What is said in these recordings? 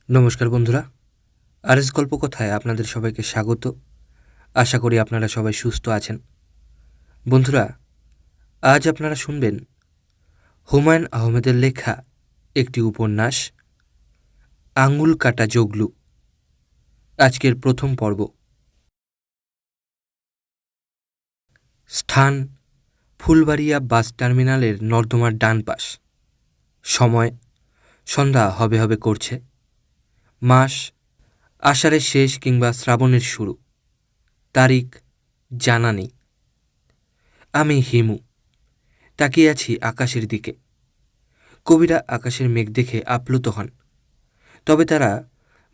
নমস্কার বন্ধুরা, আরএস গল্পকথায় আপনাদের সবাইকে স্বাগত। আশা করি আপনারা সবাই সুস্থ আছেন। বন্ধুরা, আজ আপনারা শুনবেন হুমায়ুন আহমেদের লেখা একটি উপন্যাস, আঙুল কাটা জগলু। আজকের প্রথম পর্ব। স্থান: ফুলবাড়িয়া বাস টার্মিনালের নর্দমার ডান পাশ। সময়: সন্ধ্যা হবে হবে করছে। মাস: আষাঢ়ের শেষ কিংবা শ্রাবণের শুরু। তারিখ জানা নেই। আমি হিমু, তাকিয়ে আছি আকাশের দিকে। কবিরা আকাশের মেঘ দেখে আপ্লুত হন, তবে তারা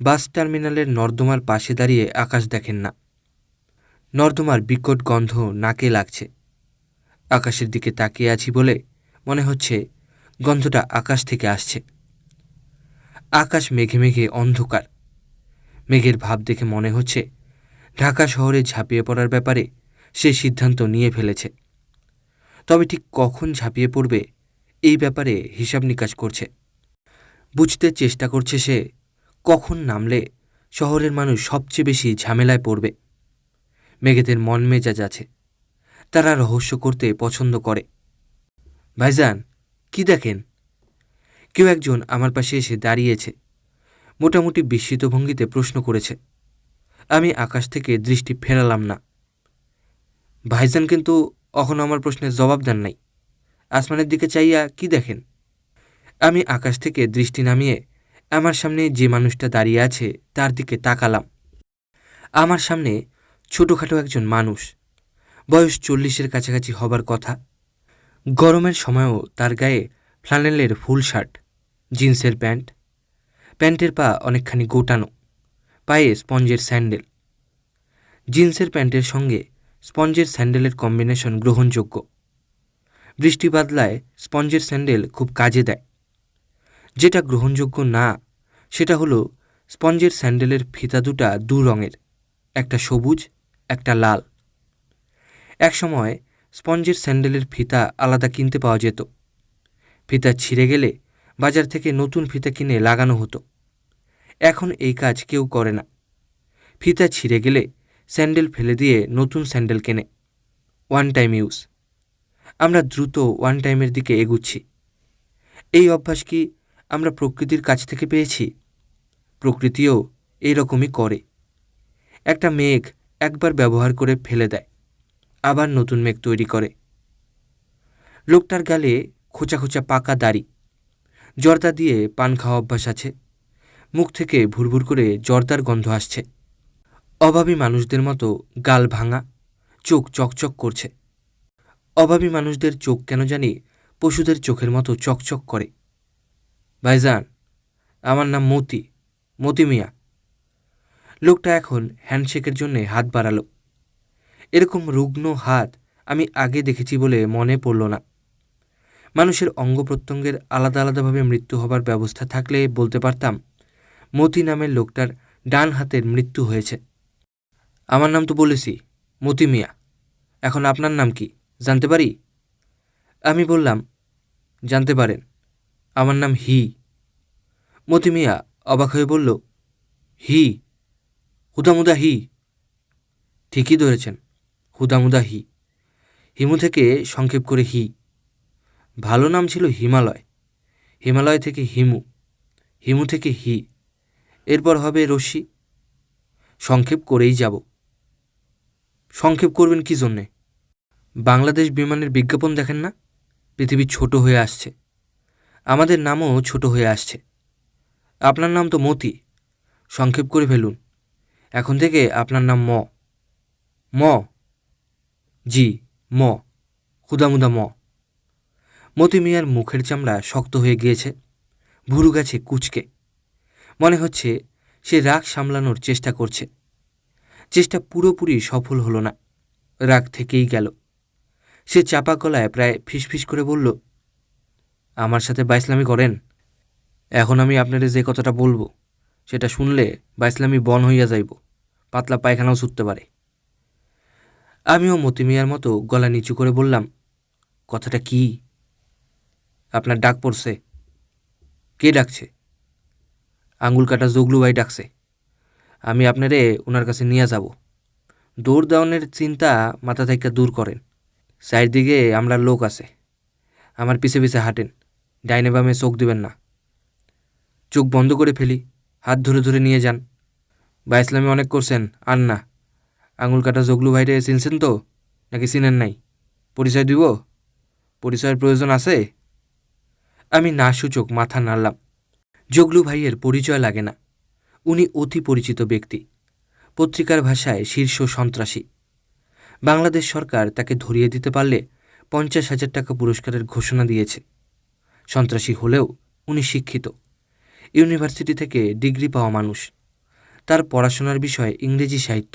বাস টার্মিনালের নর্দমার পাশে দাঁড়িয়ে আকাশ দেখেন না। নর্দমার বিকট গন্ধ নাকে লাগছে। আকাশের দিকে তাকিয়ে আছি বলে মনে হচ্ছে গন্ধটা আকাশ থেকে আসছে। আকাশ মেঘে মেঘে অন্ধকার। মেঘের ভাব দেখে মনে হচ্ছে ঢাকা শহরে ঝাঁপিয়ে পড়ার ব্যাপারে সে সিদ্ধান্ত নিয়ে ফেলেছে। তবে ঠিক কখন ঝাঁপিয়ে পড়বে এই ব্যাপারে হিসাব নিকাশ করছে। বুঝতে চেষ্টা করছে সে কখন নামলে শহরের মানুষ সবচেয়ে বেশি ঝামেলায় পড়বে। মেঘেদের মন মেজাজ আছে, তারা রহস্য করতে পছন্দ করে। ভাইজান, কি দেখেন? কেউ একজন আমার পাশে এসে দাঁড়িয়েছে, মোটামুটি বিস্মিত ভঙ্গিতে প্রশ্ন করেছে। আমি আকাশ থেকে দৃষ্টি ফেরালাম না। ভাইজান কিন্তু এখনও আমার প্রশ্নের জবাব দেন নাই। আসমানের দিকে চাইয়া কি দেখেন? আমি আকাশ থেকে দৃষ্টি নামিয়ে আমার সামনে যে মানুষটা দাঁড়িয়ে আছে তার দিকে তাকালাম। আমার সামনে ছোটোখাটো একজন মানুষ, বয়স 40-এর কাছাকাছি হবার কথা। গরমের সময়ও তার গায়ে ফ্লানেলের ফুল শার্ট, জিন্সের প্যান্ট, প্যান্টের পা অনেকখানি গোটানো, পায়ে স্পঞ্জের স্যান্ডেল। জিন্সের প্যান্টের সঙ্গে স্পঞ্জের স্যান্ডেলের কম্বিনেশন গ্রহণযোগ্য। বৃষ্টি বাদলায় স্পঞ্জের স্যান্ডেল খুব কাজে দেয়। যেটা গ্রহণযোগ্য না সেটা হলো স্পঞ্জের স্যান্ডেলের ফিতা দুটা দু রঙের, একটা সবুজ একটা লাল। একসময় স্পঞ্জের স্যান্ডেলের ফিতা আলাদা কিনতে পাওয়া যেত। ফিতা ছিঁড়ে গেলে বাজার থেকে নতুন ফিতা কিনে লাগানো হতো। এখন এই কাজ কেউ করে না। ফিতা ছিঁড়ে গেলে স্যান্ডেল ফেলে দিয়ে নতুন স্যান্ডেল কেনে। One time use. আমরা দ্রুত ওয়ান টাইমের দিকে এগুচ্ছি। এই অভ্যাস কি আমরা প্রকৃতির কাছ থেকে পেয়েছি? প্রকৃতিও এইরকমই করে। একটা মেঘ একবার ব্যবহার করে ফেলে দেয়, আবার নতুন মেঘ তৈরি করে। লোকটার গালে খোঁচা খোঁচা পাকা দাড়ি, জর্দা দিয়ে পান খাওয়া অভ্যাস আছে। মুখ থেকে ভুরভুর করে জর্দার গন্ধ আসছে। অভাবী মানুষদের মতো গাল ভাঙা, চোখ চকচক করছে। অভাবী মানুষদের চোখ কেন জানি পশুদের চোখের মতো চকচক করে। ভাইজান, আমার নাম মতি মিয়া। লোকটা এখন হ্যান্ডশেকের জন্যে হাত বাড়ালো। এরকম রুগ্ন হাত আমি আগে দেখেছি বলে মনে পড়ল না। মানুষের অঙ্গ প্রত্যঙ্গের আলাদা আলাদাভাবে মৃত্যু হবার ব্যবস্থা থাকলে বলতে পারতাম মতি নামের লোকটার ডান হাতের মৃত্যু হয়েছে। আমার নাম তো বলেছি, মতি মিয়া। এখন আপনার নাম কি জানতে পারি? আমি বললাম, জানতে পারেন, আমার নাম হি। মতি মিয়া অবাক হয়ে বলল, হি? হুদামুদা হি? ঠিকই ধরেছেন, হুদামুদা হি। হিমু থেকে সংক্ষেপ করে হি। ভালো নাম ছিল হিমালয়, হিমালয় থেকে হিমু, হিমু থেকে হি, এরপর হবে রশ্মি। সংক্ষেপ করেই যাব। সংক্ষেপ করবেন কি জন্যে? বাংলাদেশ বিমানের বিজ্ঞাপন দেখেন না? পৃথিবী ছোট হয়ে আসছে, আমাদের নামও ছোট হয়ে আসছে। আপনার নাম তো মতি, সংক্ষেপ করে ফেলুন। এখন থেকে আপনার নাম ম। জি, ম, হুদামুদা ম। মতি মিয়ার মুখের চামড়া শক্ত হয়ে গিয়েছে, ভুরু গেছে কুচকে। মনে হচ্ছে সে রাগ সামলানোর চেষ্টা করছে। চেষ্টা পুরোপুরি সফল হলো না, রাগ থেকেই গেল। সে চাপা গলায় প্রায় ফিসফিস করে বলল, আমার সাথে বাইসলামি করেন? এখন আমি আপনারে যে কথাটা বলবো সেটা শুনলে বাইসলামি বন হইয়া যাইব, পাতলা পায়খানাও ছুটতে পারে। আমিও মতি মিয়ার মতো গলা নিচু করে বললাম, কথাটা কি? আপনার ডাক পড়ছে। কে ডাকছে? আঙুল কাটা জগলু ভাই ডাকছে, আমি আপনারে ওনার কাছে নিয়ে যাব। দৌড় দেওয়ানের চিন্তা মাথা থেকে দূর করেন। চারদিকে আমরা লোক আছে, আমার পিছে পিছে হাঁটেন, ডাইনে বামে চোখ দিবেন না। চোখ বন্ধ করে ফেলি, হাত ধরে ধরে নিয়ে যান। বা ইসলামে অনেক করছেন, আর না। আঙুল কাটা জগলু ভাইরে চিনছেন তো, নাকি চিনেন নাই? পরিচয় দিব? পরিচয়ের প্রয়োজন আছে? আমি না সূচক মাথা নাড়লাম। জগলু ভাইয়ের পরিচয় লাগে না, উনি অতি পরিচিত ব্যক্তি, পত্রিকার ভাষায় শীর্ষ সন্ত্রাসী। বাংলাদেশ সরকার তাকে ধরিয়ে দিতে পারলে 50,000 টাকা পুরস্কারের ঘোষণা দিয়েছে। সন্ত্রাসী হলেও উনি শিক্ষিত, ইউনিভার্সিটি থেকে ডিগ্রি পাওয়া মানুষ। তার পড়াশোনার বিষয় ইংরেজি সাহিত্য।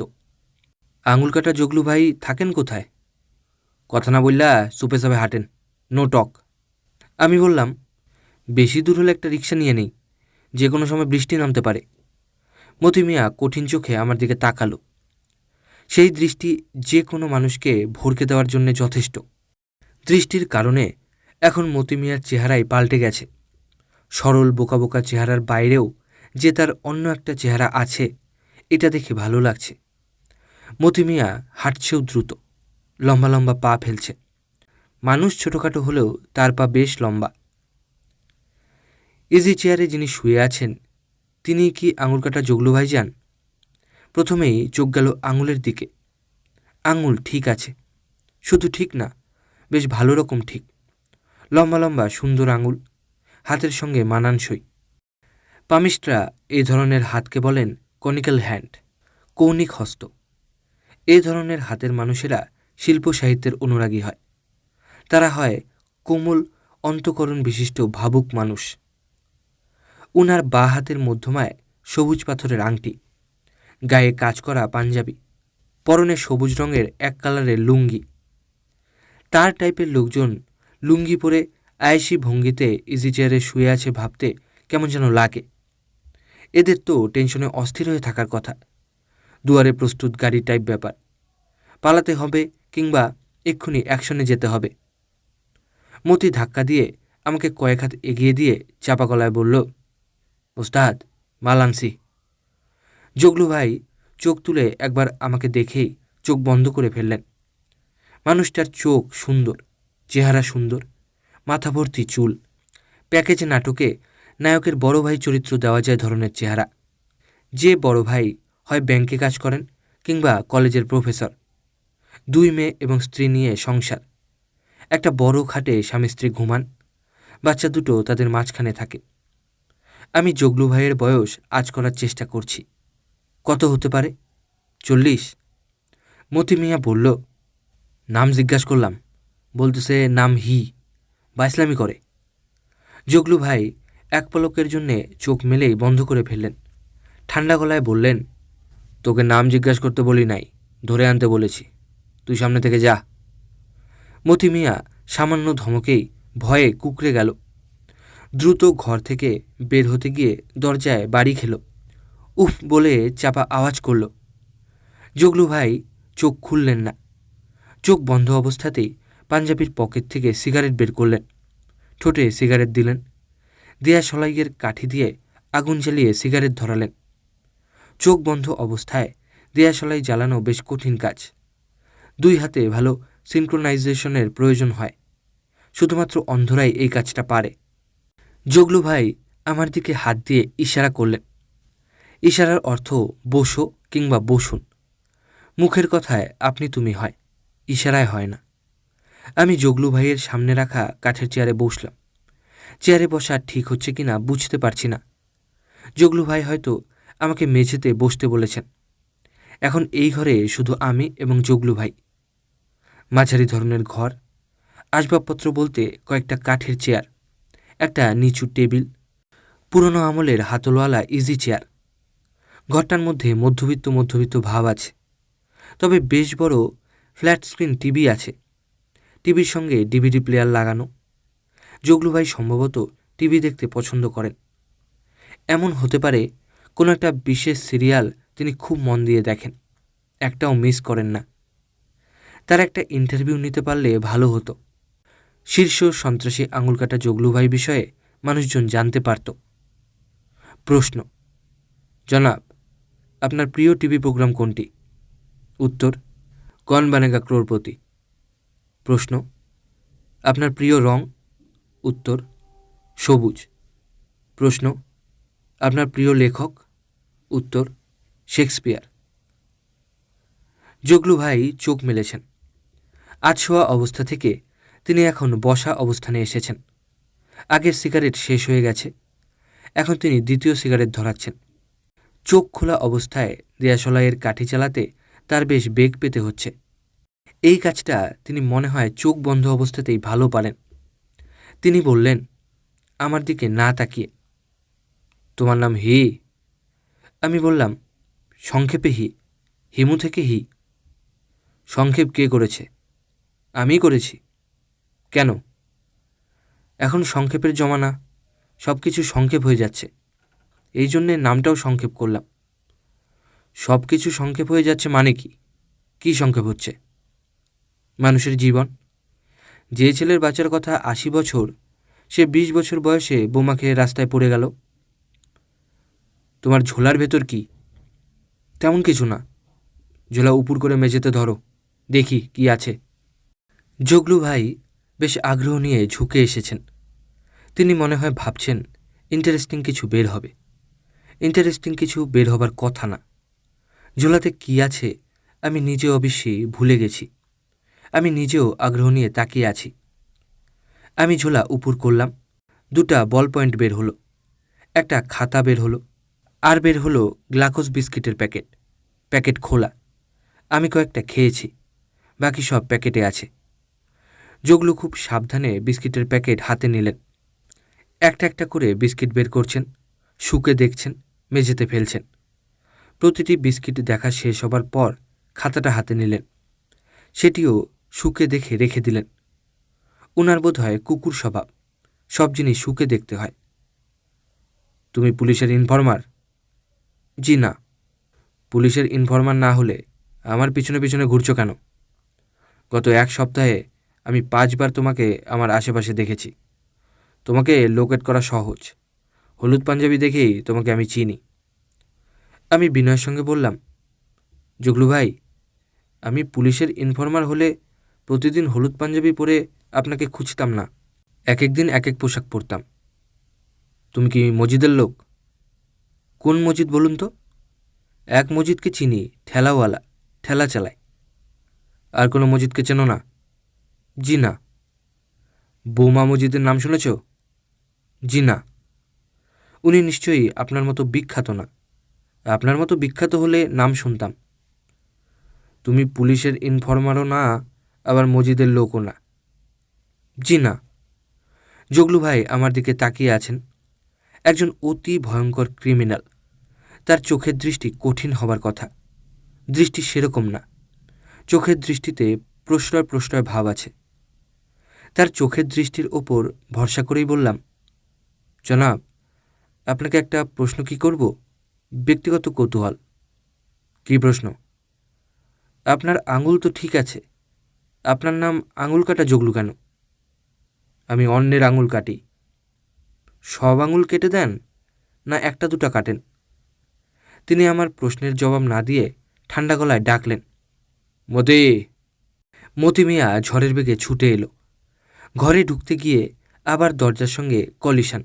আঙুল কাটা জগলু ভাই থাকেন কোথায়? কথা না বললা চুপে চাপে হাঁটেন, নো টক। আমি বললাম, বেশি দূর হলে একটা রিক্সা নিয়ে নেই, যে কোনো সময় বৃষ্টি নামতে পারে। মতি মিয়া কঠিন চোখে আমার দিকে তাকালো। সেই দৃষ্টি যে কোনো মানুষকে ভরকে দেওয়ার জন্য যথেষ্ট। দৃষ্টির কারণে এখন মতি মিয়ার চেহারাই পাল্টে গেছে। সরল বোকা বোকা চেহারার বাইরেও যে তার অন্য একটা চেহারা আছে, এটা দেখে ভালো লাগছে। মতি মিয়া হাঁটছেও দ্রুত, লম্বা লম্বা পা ফেলছে। মানুষ ছোটোখাটো হলেও তার পা বেশ লম্বা। ইজি চেয়ারে যিনি শুয়ে আছেন, তিনি কি আঙুল কাটা জগলু ভাই যান? প্রথমেই চোখ গেল আঙুলের দিকে। আঙুল ঠিক আছে, শুধু ঠিক না, বেশ ভালো রকম ঠিক। লম্বা লম্বা সুন্দর আঙুল, হাতের সঙ্গে মানানসই। পামিস্টরা এই ধরনের হাতকে বলেন কনিক্যাল হ্যান্ড, কৌণিক হস্ত। এই ধরনের হাতের মানুষেরা শিল্প সাহিত্যের অনুরাগী হয়। তারা হয় কোমল অন্তঃকরণ বিশিষ্ট ভাবুক মানুষ। উনার বাঁ হাতের মধ্যমায় সবুজ পাথরের আংটি, গায়ে কাজ করা পাঞ্জাবি, পরনে সবুজ রঙের এক কালারের লুঙ্গি। তার টাইপের লোকজন লুঙ্গি পরে আয়েসি ভঙ্গিতে ইজি চেয়ারে শুয়ে আছে ভাবতে কেমন যেন লাগে। এদের তো টেনশনে অস্থির হয়ে থাকার কথা। দুয়ারে প্রস্তুত গাড়ি টাইপ ব্যাপার, পালাতে হবে কিংবা এক্ষুনি অ্যাকশনে যেতে হবে। মতি ধাক্কা দিয়ে আমাকে কয়েক হাত এগিয়ে দিয়ে চাপা গলায় বলল, ওস্তাদ, মাল আনছি। জগলু ভাই চোখ তুলে একবার আমাকে দেখেই চোখ বন্ধ করে ফেললেন। মানুষটার চোখ সুন্দর, চেহারা সুন্দর, মাথা ভর্তি চুল, প্যাকেজ নাটকে নায়কের বড় ভাই চরিত্র দেওয়া যায় ধরনের চেহারা। যে বড় ভাই হয় ব্যাংকে কাজ করেন কিংবা কলেজের প্রফেসর। 2 মেয়ে এবং স্ত্রী নিয়ে সংসার। একটা বড় খাটে স্বামী স্ত্রী ঘুমান, বাচ্চা দুটো তাদের মাঝখানে থাকে। আমি জগলু ভাইয়ের বয়স আজ করার চেষ্টা করছি। কত হতে পারে? 40? মতি মিয়া বলল, নাম জিজ্ঞাসা করলাম, বলতেছে নাম হি, বাইসলামি করে। জগলু ভাই এক পলকের জন্যে চোখ মেলেই বন্ধ করে ফেললেন। ঠান্ডা গলায় বললেন, তোকে নাম জিজ্ঞাসা করতে বলি নাই, ধরে আনতে বলেছি, তুই সামনে থেকে যা। মতি মিয়া সামান্য ধমকেই ভয়ে কুঁকড়ে গেল। দ্রুত ঘর থেকে বের হতে গিয়ে দরজায় বাড়ি খেল। উফ বলে চাপা আওয়াজ করল। জগলু ভাই চোখ খুললেন না। চোখ বন্ধ অবস্থাতেই পাঞ্জাবির পকেট থেকে সিগারেট বের করলেন, ঠোঁটে সিগারেট দিলেন, দেয়া সলাইয়ের কাঠি দিয়ে আগুন জ্বালিয়ে সিগারেট ধরালেন। চোখ বন্ধ অবস্থায় দেয়া সলাই জ্বালানো বেশ কঠিন কাজ। 2 হাতে ভালো সিনক্রোনাইজেশনের প্রয়োজন হয়। শুধুমাত্র অন্ধরাই এই কাজটা পারে। জগলু ভাই আমার দিকে হাত দিয়ে ইশারা করলেন। ইশারার অর্থ বসো কিংবা বসুন। মুখের কথায় আপনি তুমি হয়, ইশারায় হয় না। আমি জগলু ভাইয়ের সামনে রাখা কাঠের চেয়ারে বসলাম। চেয়ারে বসা ঠিক হচ্ছে কিনা বুঝতে পারছি না। জগলু ভাই হয়তো আমাকে মেঝেতে বসতে বলেছেন। এখন এই ঘরে শুধু আমি এবং জগলু ভাই। মাঝারি ধরনের ঘর, আসবাবপত্র বলতে কয়েকটা কাঠের চেয়ার, একটা নিচু টেবিল, পুরনো আমলের হাতলওয়ালা ইজি চেয়ার। ঘরটার মধ্যে মধ্যবিত্ত ভাব আছে। তবে বেশ বড় ফ্ল্যাট স্ক্রিন টিভি আছে। টিভির সঙ্গে ডিভিডি প্লেয়ার লাগানো। জগলু ভাই সম্ভবত টিভি দেখতে পছন্দ করেন। এমন হতে পারে কোনো একটা বিশেষ সিরিয়াল তিনি খুব মন দিয়ে দেখেন, একটাও মিস করেন না। তার একটা ইন্টারভিউ নিতে পারলে ভালো হতো। শীর্ষ সন্ত্রাসী আঙুল কাটা জগলু ভাই বিষয়ে মানুষজন জানতে পারত। প্রশ্ন, জনাব, আপনার প্রিয় টিভি প্রোগ্রাম কোনটি? উত্তর, কৌন বনেগা ক্রোড়পতি। প্রশ্ন, আপনার প্রিয় রং? উত্তর, সবুজ। প্রশ্ন, আপনার প্রিয় লেখক? উত্তর, শেক্সপিয়ার। জগলু ভাই চোখ মেলেছেন। আধশোয়া অবস্থা থেকে তিনি এখন বসা অবস্থানে এসেছেন। আগের সিগারেট শেষ হয়ে গেছে, এখন তিনি দ্বিতীয় সিগারেট ধরাচ্ছেন। চোখ খোলা অবস্থায় দেয়াশলাইয়ের কাঠি চালাতে তার বেশ বেগ পেতে হচ্ছে। এই কাজটা তিনি মনে হয় চোখ বন্ধ অবস্থাতেই ভালো পারেন। তিনি বললেন, আমার দিকে না তাকিয়ে, তোমার নাম হি? আমি বললাম, সংক্ষেপে হি, হিমু থেকে হি। সংক্ষেপ কে করেছে? আমি করেছি। কেন? এখন সংক্ষেপের জমানা, সব কিছু সংক্ষেপ হয়ে যাচ্ছে, এই জন্যে নামটাও সংক্ষেপ করলাম। সব কিছু সংক্ষেপ হয়ে যাচ্ছে মানে কি? কী সংক্ষেপ হচ্ছে? মানুষের জীবন। যে ছেলের বাঁচার কথা 80 বছর, সে 20 বছর বয়সে বোমা খেয়ে রাস্তায় পড়ে গেল। তোমার ঝোলার ভেতর কি? তেমন কিছু না। ঝোলা উপুর করে মেঝেতে ধরো, দেখি কি আছে। জগলু ভাই বেশ আগ্রহ নিয়ে ঝুঁকে এসেছেন। তিনি মনে হয় ভাবছেন ইন্টারেস্টিং কিছু বের হবে। ইন্টারেস্টিং কিছু বের হবার কথা না। ঝোলাতে কি আছে আমি নিজে অবশ্যই ভুলে গেছি। আমি নিজেও আগ্রহ নিয়ে তাকিয়ে আছি। আমি ঝোলা উপুর করলাম। 2টা বল পয়েন্ট বের হলো, একটা খাতা বের হলো, আর বের হলো গ্লাকোজ বিস্কিটের প্যাকেট। প্যাকেট খোলা। আমি কয়েকটা খেয়েছি, বাকি সব প্যাকেটে আছে। জগলু খুব সাবধানে বিস্কিটের প্যাকেট হাতে নিলেন। একটা একটা করে বিস্কিট বের করছেন, শুকে দেখছেন, মেঝেতে ফেলছেন। প্রতিটি বিস্কিট দেখা শেষ হবার পর খাতাটা হাতে নিলেন, সেটিও শুকে দেখে রেখে দিলেন। উনার বোধ হয় কুকুর স্বভাব, সব জিনিস শুকে দেখতে হয়। তুমি পুলিশের ইনফর্মার? জি না। পুলিশের ইনফর্মার না হলে আমার পিছনে পিছনে ঘুরছ কেন? গত 1 সপ্তাহে আমি 5 বার তোমাকে আমার আশেপাশে দেখেছি। তোমাকে লোকেট করা সহজ। হলুদ পাঞ্জাবি দেখেই তোমাকে আমি চিনি। আমি বিনয়ের সঙ্গে বললাম, জগলু ভাই, আমি পুলিশের ইনফর্মার হলে প্রতিদিন হলুদ পাঞ্জাবি পরে আপনাকে খুঁজতাম না। এক দিন এক পোশাক পরতাম। তুমি কি মসজিদের লোক? কোন মসজিদ বলুন তো? এক মসজিদকে চিনি, ঠেলাওয়ালা, ঠেলা চালায়। আর কোনো মসজিদকে চেনো না? জি না। বোমা মসজিদের নাম শুনেছ? জি না। উনি নিশ্চয়ই আপনার মতো বিখ্যাত না। আপনার মতো বিখ্যাত হলে নাম শুনতাম। তুমি পুলিশের ইনফর্মারও না, আবার মসজিদের লোকও না। জি না। জগলু ভাই আমার দিকে তাকিয়ে আছেন। একজন অতি ভয়ঙ্কর ক্রিমিনাল। তার চোখের দৃষ্টি কঠিন হবার কথা। দৃষ্টি সেরকম না। চোখের দৃষ্টিতে প্রশ্রয় প্রশ্রয় ভাব আছে। তার চোখের দৃষ্টির ওপর ভরসা করেই বললাম, জনাব, আপনাকে একটা প্রশ্ন কি করব? ব্যক্তিগত কৌতূহল। কী প্রশ্ন? আপনার আঙুল তো ঠিক আছে, আপনার নাম আঙুল কাটা জগলু কেন? আমি অন্যের আঙুল কাটি। সব আঙুল কেটে দেন না 1-2টা কাটেন? তিনি আমার প্রশ্নের জবাব না দিয়ে ঠান্ডা গলায় ডাকলেন, মতি। মতি মিয়া ঝড়ের বেগে ছুটে এলো। ঘরে ঢুকতে গিয়ে আবার দরজার সঙ্গে কলিশন।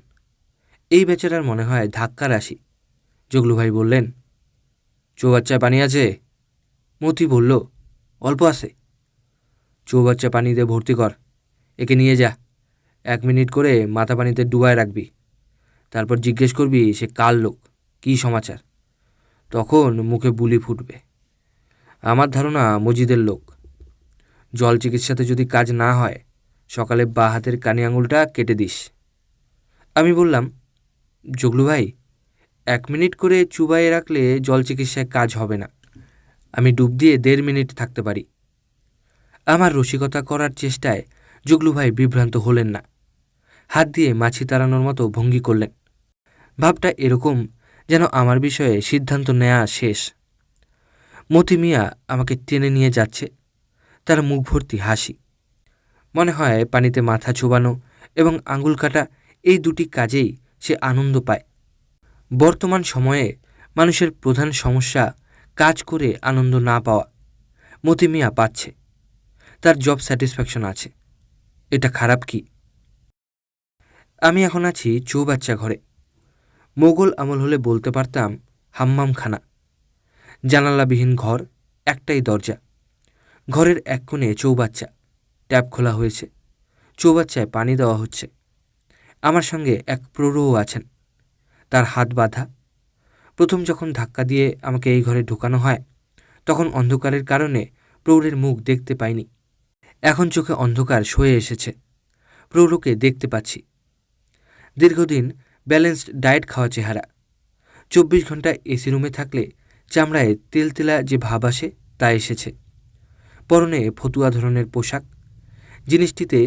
এই বেচারার মনে হয় ধাক্কা রাশি। জগলু ভাই বললেন, চৌবাচ্চায় পানি আছে? মতি বলল, অল্প আছে। চৌবাচ্চা পানি দিয়ে ভর্তি কর। একে নিয়ে যা, 1 মিনিট করে মাথা পানিতে ডুবায় রাখবি। তারপর জিজ্ঞেস করবি সে কার লোক, কী সমাচার। তখন মুখে বুলি ফুটবে। আমার ধারণা মসজিদের লোক। জল চিকিৎসাতে যদি কাজ না হয়, সকালে বাঁ হাতের কানি আঙুলটা কেটে দিস। আমি বললাম, জগলু ভাই, 1 মিনিট করে চুবাইয়ে রাখলে জল চিকিৎসায় কাজ হবে না। আমি ডুব দিয়ে 1.5 মিনিট থাকতে পারি। আমার রসিকতা করার চেষ্টায় জগলু ভাই বিভ্রান্ত হলেন না। হাত দিয়ে মাছি তাড়ানোর মতো ভঙ্গি করলেন। ভাবটা এরকম যেন আমার বিষয়ে সিদ্ধান্ত নেওয়া শেষ। মতি মিয়া আমাকে টেনে নিয়ে যাচ্ছে, তার মুখ ভর্তি হাসি। মনে হয় পানিতে মাথা চুবানো এবং আঙুল কাটা, এই 2টি কাজেই সে আনন্দ পায়। বর্তমান সময়ে মানুষের প্রধান সমস্যা কাজ করে আনন্দ না পাওয়া। মতি মিয়া পাচ্ছে, তার জব স্যাটিসফ্যাকশন আছে, এটা খারাপ কি? আমি এখন আছি চৌবাচ্চা ঘরে। মোগল আমল হলে বলতে পারতাম হাম্মামখানা। জানালাবিহীন ঘর, একটাই দরজা। ঘরের এক কোণে চৌবাচ্চা, ট্যাপ খোলা হয়েছে, চৌবাচ্চায় পানি দেওয়া হচ্ছে। আমার সঙ্গে এক প্রৌঢ়ও আছেন, তার হাত বাঁধা। প্রথম যখন ধাক্কা দিয়ে আমাকে এই ঘরে ঢোকানো হয়, তখন অন্ধকারের কারণে প্রৌঢ়ের মুখ দেখতে পাইনি। এখন চোখে অন্ধকার সয়ে এসেছে, প্রৌঢ়কে দেখতে পাচ্ছি। দীর্ঘদিন ব্যালেন্সড ডায়েট খাওয়া চেহারা। 24 ঘন্টা এসি রুমে থাকলে চামড়ায় তেলতেলা যে ভাব আসে তা এসেছে। পরনে ফতুয়া ধরনের পোশাক, জিনিসটিতে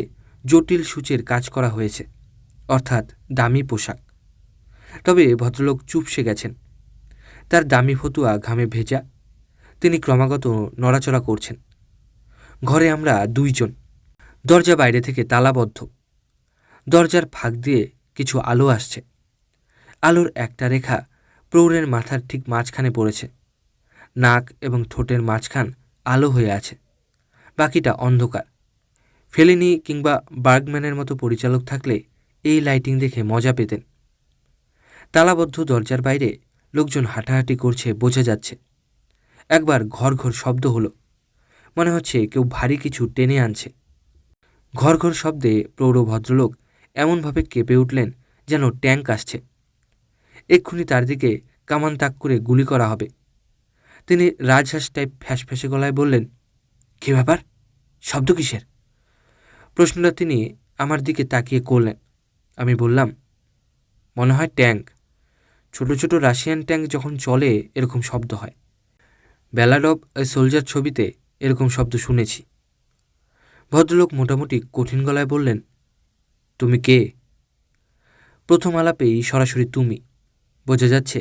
জটিল সূচের কাজ করা হয়েছে, অর্থাৎ দামি পোশাক। তবে ভদ্রলোক চুপসে গেছেন। তার দামি ফতুয়া ঘামে ভেজা, তিনি ক্রমাগত নড়াচড়া করছেন। ঘরে আমরা 2 জন। দরজা বাইরে থেকে তালাবদ্ধ। দরজার ফাঁক দিয়ে কিছু আলো আসছে। আলোর একটা রেখা প্রৌঢ়ের মাথার ঠিক মাঝখানে পড়েছে। নাক এবং ঠোঁটের মাঝখান আলো হয়ে আছে, বাকিটা অন্ধকার। ফেলিনি কিংবা বার্গম্যানের মতো পরিচালক থাকলে এই লাইটিং দেখে মজা পেতেন। তালাবদ্ধ দরজার বাইরে লোকজন হাঁটাহাঁটি করছে বোঝা যাচ্ছে। একবার ঘর ঘর শব্দ হলো, মনে হচ্ছে কেউ ভারী কিছু টেনে আনছে। ঘর ঘর শব্দে প্রৌঢ় ভদ্রলোক এমনভাবে কেঁপে উঠলেন যেন ট্যাঙ্ক আসছে, এক্ষুনি তার দিকে কামান তাক করে গুলি করা হবে। তিনি রাজহাঁস টাইপ ফ্যাঁসফ্যাঁসে গলায় বললেন, কী ব্যাপার, শব্দ কিসের? প্রশ্নটা তিনি আমার দিকে তাকিয়ে করলেন। আমি বললাম, মনে হয় ট্যাঙ্ক। ছোট ছোট রাশিয়ান ট্যাঙ্ক যখন চলে এরকম শব্দ হয়। ব্যালাড অব এ সোলজার ছবিতে এরকম শব্দ শুনেছি। ভদ্রলোক মোটামুটি কঠিন গলায় বললেন, তুমি কে? প্রথম আলাপেই সরাসরি তুমি। বোঝা যাচ্ছে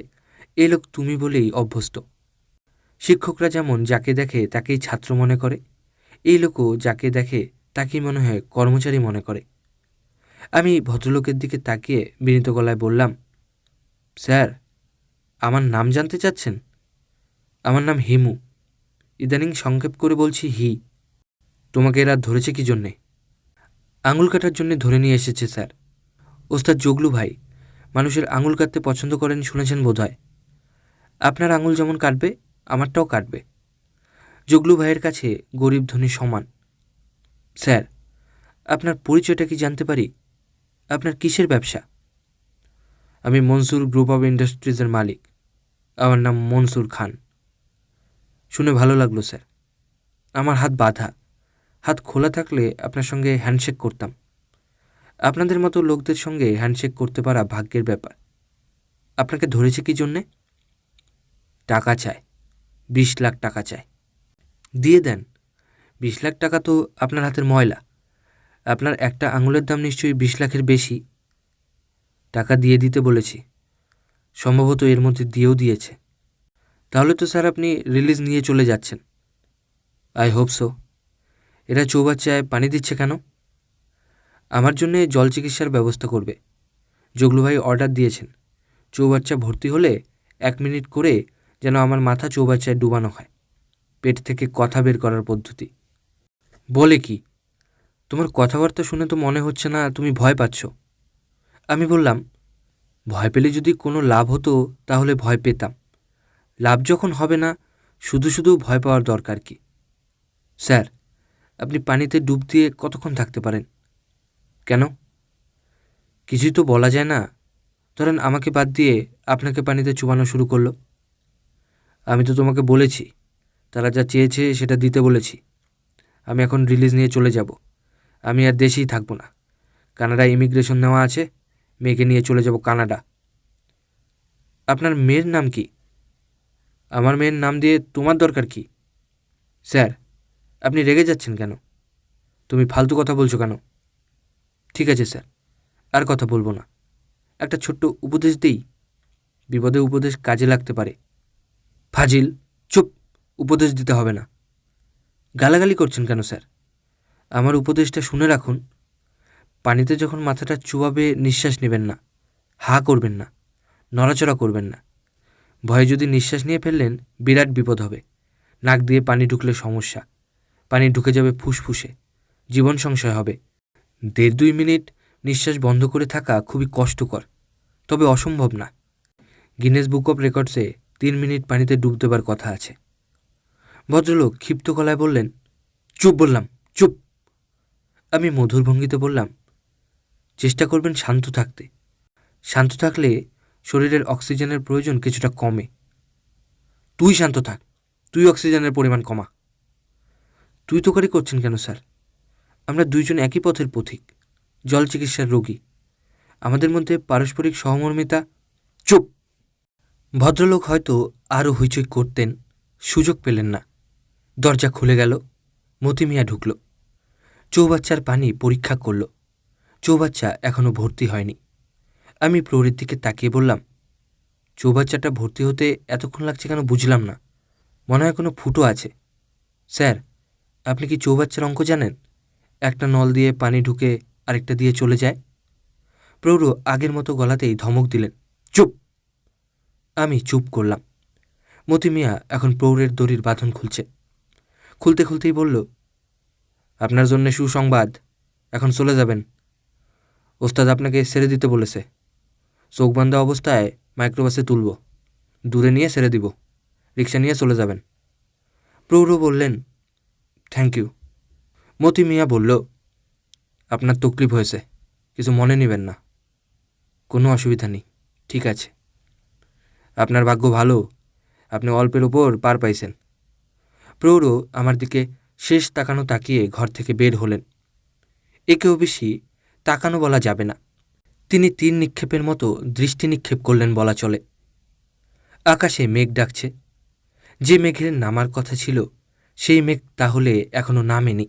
এই লোক তুমি বলেই অভ্যস্ত। শিক্ষকরা যেমন যাকে দেখে তাকেই ছাত্র মনে করে, এই লোকও যাকে দেখে তাকেই মনে হয় কর্মচারী মনে করে। আমি ভদ্রলোকের দিকে তাকিয়ে বিনীত গলায় বললাম, স্যার, আমার নাম জানতে চাচ্ছেন? আমার নাম হিমু, ইদানিং সংক্ষেপ করে বলছি হি। তোমাকে এরা ধরেছে কি জন্যে? আঙুল কাটার জন্যে ধরে নিয়ে এসেছে স্যার। ওস্তাদ জগলু ভাই মানুষের আঙুল কাটতে পছন্দ করেন শুনেছেন বোধহয়। আপনার আঙুল যেমন কাটবে আমারটাও কাটবে। জগলু ভাইয়ের কাছে গরিব ধনী সমান। স্যার, আপনার পরিচয়টা কি জানতে পারি? আপনার কিসের ব্যবসা? আমি মনসুর গ্রুপ অফ ইন্ডাস্ট্রিজের মালিক। আমার নাম মনসুর খান। শুনে ভালো লাগলো স্যার। আমার হাত বাঁধা, হাত খোলা থাকলে আপনার সঙ্গে হ্যান্ডশেক করতাম। আপনাদের মতো লোকদের সঙ্গে হ্যান্ডশেক করতে পারা ভাগ্যের ব্যাপার। আপনাকে ধরেছে কি জন্যে? টাকা চায়, 20 লাখ টাকা চায়। দিয়ে দেন। 20 লাখ টাকা তো আপনার হাতের ময়লা। আপনার একটা আঙুলের দাম নিশ্চয়ই 20 লাখের বেশি। টাকা দিয়ে দিতে বলেছি, সম্ভবত এর মধ্যে দিয়েও দিয়েছে। তাহলে তো স্যার আপনি রিলিজ নিয়ে চলে যাচ্ছেন। I hope so. এরা চৌবাচ্চায় পানি দিচ্ছে কেন? আমার জন্যে জল চিকিৎসার ব্যবস্থা করবে। জগলুভাই অর্ডার দিয়েছেন, চৌবাচ্চা ভর্তি হলে 1 মিনিট করে যেন আমার মাথা চৌবাচ্চায় ডুবানো হয়। পেট থেকে কথা বের করার পদ্ধতি। বলে কি? তোমার কথাবার্তা শুনে তো মনে হচ্ছে না তুমি ভয় পাচ্ছ। আমি বললাম, ভয় পেলে যদি কোনো লাভ হতো তাহলে ভয় পেতাম। লাভ যখন হবে না, শুধু শুধু ভয় পাওয়ার দরকার কি? স্যার, আপনি পানিতে ডুব দিয়ে কতক্ষণ থাকতে পারেন? কেন? কিছুই তো বলা যায় না। ধরেন আমাকে বাদ দিয়ে আপনাকে পানিতে চুবানো শুরু করলো। আমি তো তোমাকে বলেছি, তারা যা চেয়েছে সেটা দিতে বলেছি। আমি এখন রিলিজ নিয়ে চলে যাব। আমি আর দেশেই থাকবো না। কানাডায় ইমিগ্রেশন নেওয়া আছে, মেয়েকে নিয়ে চলে যাব কানাডা। আপনার মেয়ের নাম কি? আমার মেয়ের নাম দিয়ে তোমার দরকার কি? স্যার, আপনি রেগে যাচ্ছেন কেন? তুমি ফালতু কথা বলছো কেন? ঠিক আছে স্যার, আর কথা বলবো না। একটা ছোট্ট উপদেশ দিই, বিপদে উপদেশ কাজে লাগতে পারে। ফাজিল, চুপ, উপদেশ দিতে হবে না। গালাগালি করছেন কেন স্যার? আমার উপদেশটা শুনে রাখুন। পানিতে যখন মাথাটা চুবাবে নিঃশ্বাস নেবেন না, হা করবেন না, নড়াচড়া করবেন না। ভয়ে যদি নিঃশ্বাস নিয়ে ফেললেন বিরাট বিপদ হবে। নাক দিয়ে পানি ঢুকলে সমস্যা, পানি ঢুকে যাবে ফুসফুসে, জীবন সংশয় হবে। 1.5-2 মিনিট নিঃশ্বাস বন্ধ করে থাকা খুবই কষ্টকর, তবে অসম্ভব না। গিনেস বুক অফ রেকর্ডসে 3 মিনিট পানিতে ডুব দেবার কথা আছে। ভদ্রলোক ক্ষিপ্ত গলায় বললেন, চুপ বললাম, চুপ। আমি মধুর ভঙ্গিতে বললাম, চেষ্টা করবেন শান্ত থাকতে। শান্ত থাকলে শরীরের অক্সিজেনের প্রয়োজন কিছুটা কমে। তুই শান্ত থাক, তুই অক্সিজেনের পরিমাণ কমা। তুই তোকারি করছেন কেন স্যার? আমরা দুইজন একই পথের পথিক, জল চিকিৎসার রোগী। আমাদের মধ্যে পারস্পরিক সহমর্মিতা। চুপ! ভদ্রলোক হয়তো আরও হইচই করতেন, সুযোগ পেলেন না। দরজা খুলে গেল, মতি মিয়া ঢুকল। চৌবাচ্চার পানি পরীক্ষা করল। চৌবাচ্চা এখনও ভর্তি হয়নি। আমি প্রৌঢ়ের দিকে তাকিয়ে বললাম, চৌবাচ্চাটা ভর্তি হতে এতক্ষণ লাগছে কেন বুঝলাম না। মনে হয় কোনো ফুটো আছে। স্যার, আপনি কি চৌবাচ্চার অঙ্ক জানেন? একটা নল দিয়ে পানি ঢুকে আরেকটা দিয়ে চলে যায়। প্রৌঢ় আগের মতো গলাতেই ধমক দিলেন, চুপ! আমি চুপ করলাম। মতি মিয়া এখন প্রৌঢ়ের দড়ির বাঁধন খুলছে। খুলতে খুলতেই বলল, আপনার জন্যে সুসংবাদ, এখন চলে যাবেন। ওস্তাদ আপনাকে ছেড়ে দিতে বলেছে। চোখ বান্ধা অবস্থায় মাইক্রোবাসে তুলব, দূরে নিয়ে ছেড়ে দিব, রিক্সা নিয়ে চলে যাবেন। প্রৌঢ় বললেন, থ্যাংক ইউ। মতি মিয়া বলল, আপনার তকলিফ হয়েছে, কিছু মনে নেবেন না। কোনো অসুবিধা নেই, ঠিক আছে। আপনার ভাগ্য ভালো, আপনি অল্পের ওপর পার পাইছেন। প্রৌঢ় আমার দিকে শেষ তাকানো তাকিয়ে ঘর থেকে বের হলেন। একেও বেশি তাকানো বলা যাবে না। তিনি তীর নিক্ষেপের মতো দৃষ্টি নিক্ষেপ করলেন বলা চলে। আকাশে মেঘ ডাকছে। যে মেঘের নামার কথা ছিল সেই মেঘ তাহলে এখনও নামেনি।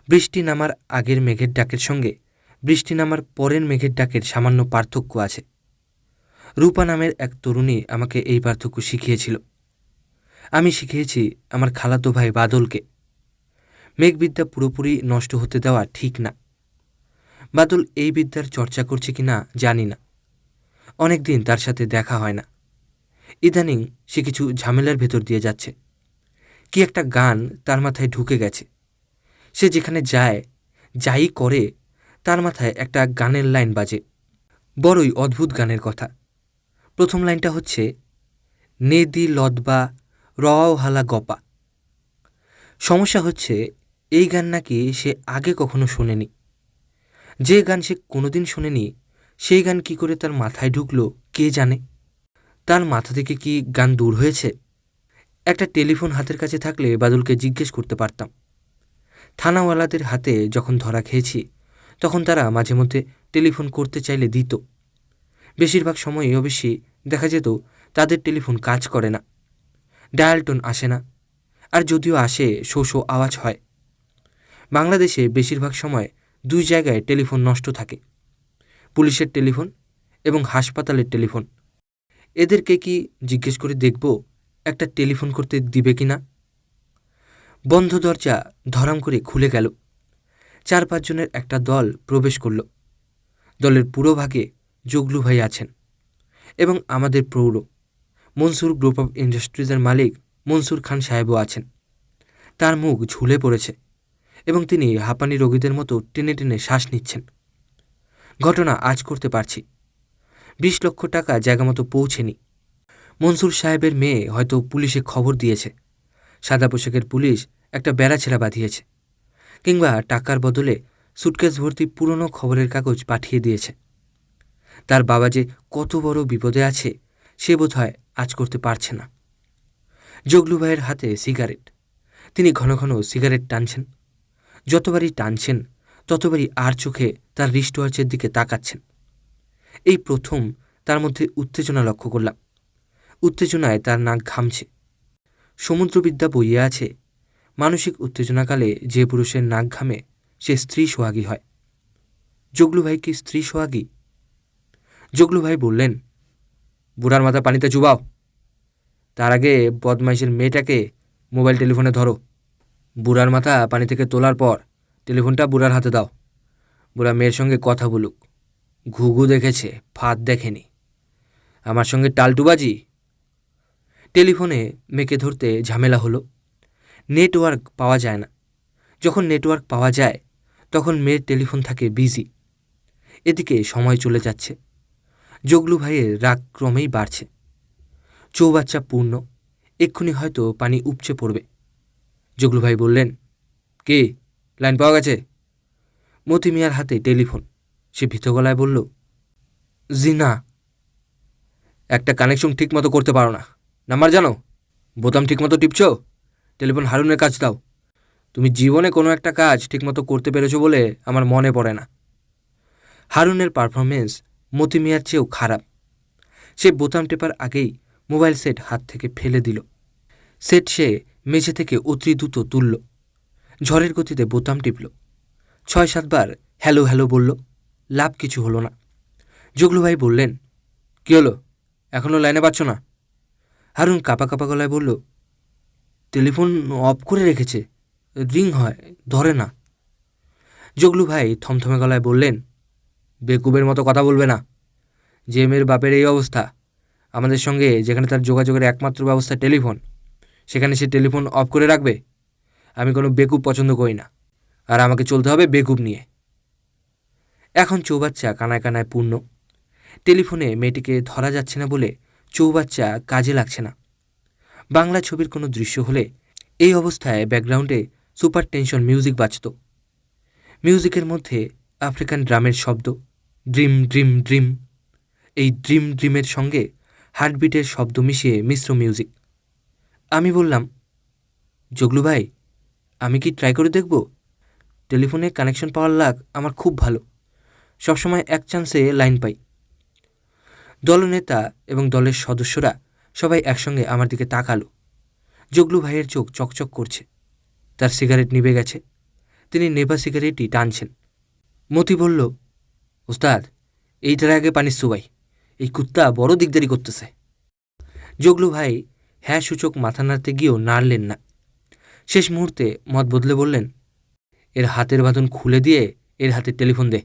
বৃষ্টি নামার আগের মেঘের ডাকের সঙ্গে বৃষ্টি নামার পরের মেঘের ডাকের সামান্য পার্থক্য আছে। রূপা নামের এক তরুণী আমাকে এই পার্থক্য শিখিয়েছিল। আমি শিখিয়েছি আমার খালাতো ভাই বাদলকে। মেঘবিদ্যা পুরোপুরি নষ্ট হতে দেওয়া ঠিক না। বাদল এই বিদ্যার চর্চা করছে কি না জানি না। অনেক দিন তার সাথে দেখা হয় না। ইদানিং সে কিছু ঝামেলার ভেতর দিয়ে যাচ্ছে। কি একটা গান তার মাথায় ঢুকে গেছে। সে যেখানে যায়, যাই করে, তার মাথায় একটা গানের লাইন বাজে। বড়ই অদ্ভুত গানের কথা। প্রথম লাইনটা হচ্ছে, নে দি লদবা রওয়াও হালা গপা। সমস্যা হচ্ছে এই গান নাকি সে আগে কখনো শোনেনি। যে গান সে কোনোদিন শোনেনি সেই গান কি করে তার মাথায় ঢুকলো কে জানে। তার মাথা থেকে কি গান দূর হয়েছে? একটা টেলিফোন হাতের কাছে থাকলে বাদলকে জিজ্ঞেস করতে পারতাম। থানাওয়ালাদের হাতে যখন ধরা খেয়েছি তখন তারা মাঝে মধ্যে টেলিফোন করতে চাইলে দিত। বেশিরভাগ সময়ই অবশ্যই দেখা যেত তাদের টেলিফোন কাজ করে না, ডায়াল টোন আসে না, আর যদিও আসে শো শো আওয়াজ হয়। বাংলাদেশে বেশিরভাগ সময় 2 জায়গায় টেলিফোন নষ্ট থাকে, পুলিশের টেলিফোন এবং হাসপাতালের টেলিফোন। এদেরকে কি জিজ্ঞেস করে দেখব একটা টেলিফোন করতে দিবে কি না? বন্ধ দরজা ধরাম করে খুলে গেল। 4-5 জনের একটা দল প্রবেশ করল। দলের পুরো ভাগে জগলু ভাই আছেন এবং আমাদের প্রৌঢ় মনসুর গ্রুপ অফ ইন্ডাস্ট্রিজের মালিক মনসুর খান সাহেবও আছেন। তার মুখ ঝুলে পড়েছে এবং তিনি হাঁপানি রোগীদের মতো টেনে টেনে শ্বাস নিচ্ছেন। ঘটনা আজ করতে পারছি। 20 লক্ষ টাকা জায়গা মতো পৌঁছেনি। মনসুর সাহেবের মেয়ে হয়তো পুলিশে খবর দিয়েছে, সাদা পোশাকের পুলিশ একটা বেড়াছেড়া বাঁধিয়েছে, কিংবা টাকার বদলে সুটকেস ভর্তি পুরনো খবরের কাগজ পাঠিয়ে দিয়েছে। তার বাবা যে কত বড় বিপদে আছে সে বোধহয় আজ করতে পারছে না। জগলু ভাইয়ের হাতে সিগারেট। তিনি ঘন ঘন সিগারেট টানছেন। যতবারই টানছেন ততবারই আর চোখে তার রিস্টওয়াচের দিকে তাকাচ্ছেন। এই প্রথম তার মধ্যে উত্তেজনা লক্ষ্য করলাম। উত্তেজনায় তার নাক ঘামছে। সমুদ্রবিদ্যা বইয়ে আছে, মানসিক উত্তেজনাকালে যে পুরুষের নাক ঘামে সে স্ত্রী সোহাগী হয়। জগলু ভাই কি স্ত্রী সোহাগী? জগলু ভাই বললেন, বুড়ার মাথা পানিতে চুবাও। তার আগে বদমাইশের মেয়েটাকে মোবাইল টেলিফোনে ধরো। বুড়ার মাথা পানি থেকে তোলার পর টেলিফোনটা বুড়ার হাতে দাও। বুড়া মেয়ের সঙ্গে কথা বলুক। ঘুঘু দেখেছে, ফাঁদ দেখেনি। আমার সঙ্গে টালটুবাজি, টেলিফোনে মেয়েকে ধরতে ঝামেলা হলো। নেটওয়ার্ক পাওয়া যায় না। যখন নেটওয়ার্ক পাওয়া যায় তখন মেয়ের টেলিফোন থাকে বিজি। এদিকে সময় চলে যাচ্ছে। জগলু ভাইয়ের রাগ ক্রমেই বাড়ছে। চৌবাচ্চা পূর্ণ, এক্ষুনি হয়তো পানি উপচে পড়বে। জগলু ভাই বললেন, কি লাইন পাওয়া গেছে? মতি মিয়ার হাতে টেলিফোন। সে ভীত গলায় বলল, জি না। একটা কানেকশন ঠিকমতো করতে পারো না, নাম্বার জানো? বোতাম ঠিকমতো টিপছ? টেলিফোন হারুনের কাজ দাও। তুমি জীবনে কোনো একটা কাজ ঠিকমতো করতে পেরেছো বলে আমার মনে পড়ে না। হারুনের পারফরমেন্স মতি মিয়ার চেয়েও খারাপ। সে বোতাম টেপার আগেই মোবাইল সেট হাত থেকে ফেলে দিল। সেট সে মেঝে থেকে অতি দ্রুত তুলল। ঝড়ের গতিতে বোতাম টিপল। ৬-৭ বার হ্যালো হ্যালো বলল। লাভ কিছু হলো না। জগলু ভাই বললেন, কী হলো, এখনও লাইনে পাচ্ছ না? হারুন কাঁপা কাঁপা গলায় বলল, টেলিফোন অফ করে রেখেছে, রিং হয়, ধরে না। জগলু ভাই থমথমে গলায় বললেন, বেকুবের মতো কথা বলবে না। যে মেয়ের বাপের এই অবস্থা, আমাদের সঙ্গে যেখানে তার যোগাযোগের একমাত্র ব্যবস্থা টেলিফোন, সেখানে সে টেলিফোন অফ করে রাখবে? আমি কোনো বেকুব পছন্দ করি না, আর আমাকে চলতে হবে বেকুব নিয়ে। এখন চৌবাচ্চা কানায় কানায় পূর্ণ। টেলিফোনে মেয়েটিকে ধরা যাচ্ছে না বলে চৌবাচ্চা কাজে লাগছে না। বাংলা ছবির কোনো দৃশ্য হলে এই অবস্থায় ব্যাকগ্রাউন্ডে সুপার টেনশন মিউজিক বাজত। মিউজিকের মধ্যে আফ্রিকান ড্রামের শব্দ, ড্রিম ড্রিম ড্রিম। এই ড্রিম ড্রিমের সঙ্গে হার্টবিটের শব্দ মিশিয়ে মিশ্র মিউজিক। আমি বললাম, জগলু ভাই, আমি কি ট্রাই করে দেখব? টেলিফোনে কানেকশন পাওয়ার লাগ আমার খুব ভালো, সবসময় এক চান্সে লাইন পাই। দলনেতা এবং দলের সদস্যরা সবাই একসঙ্গে আমার দিকে তাকালো। জগলু ভাইয়ের চোখ চকচক করছে। তার সিগারেট নিভে গেছে। তিনি নেভা সিগারেটই টানছেন। মতি বলল, ওস্তাদ, এইটার আগে পানির সুবাই, এই কুত্তা বড় দিকদারি করতেছে। জগলু ভাই হ্যাঁ সূচক মাথা নাড়তে গিয়েও নাড়লেন না। শেষ মুহূর্তে মত বদলে বললেন, এর হাতের বাঁধন খুলে দিয়ে এর হাতে টেলিফোন দে।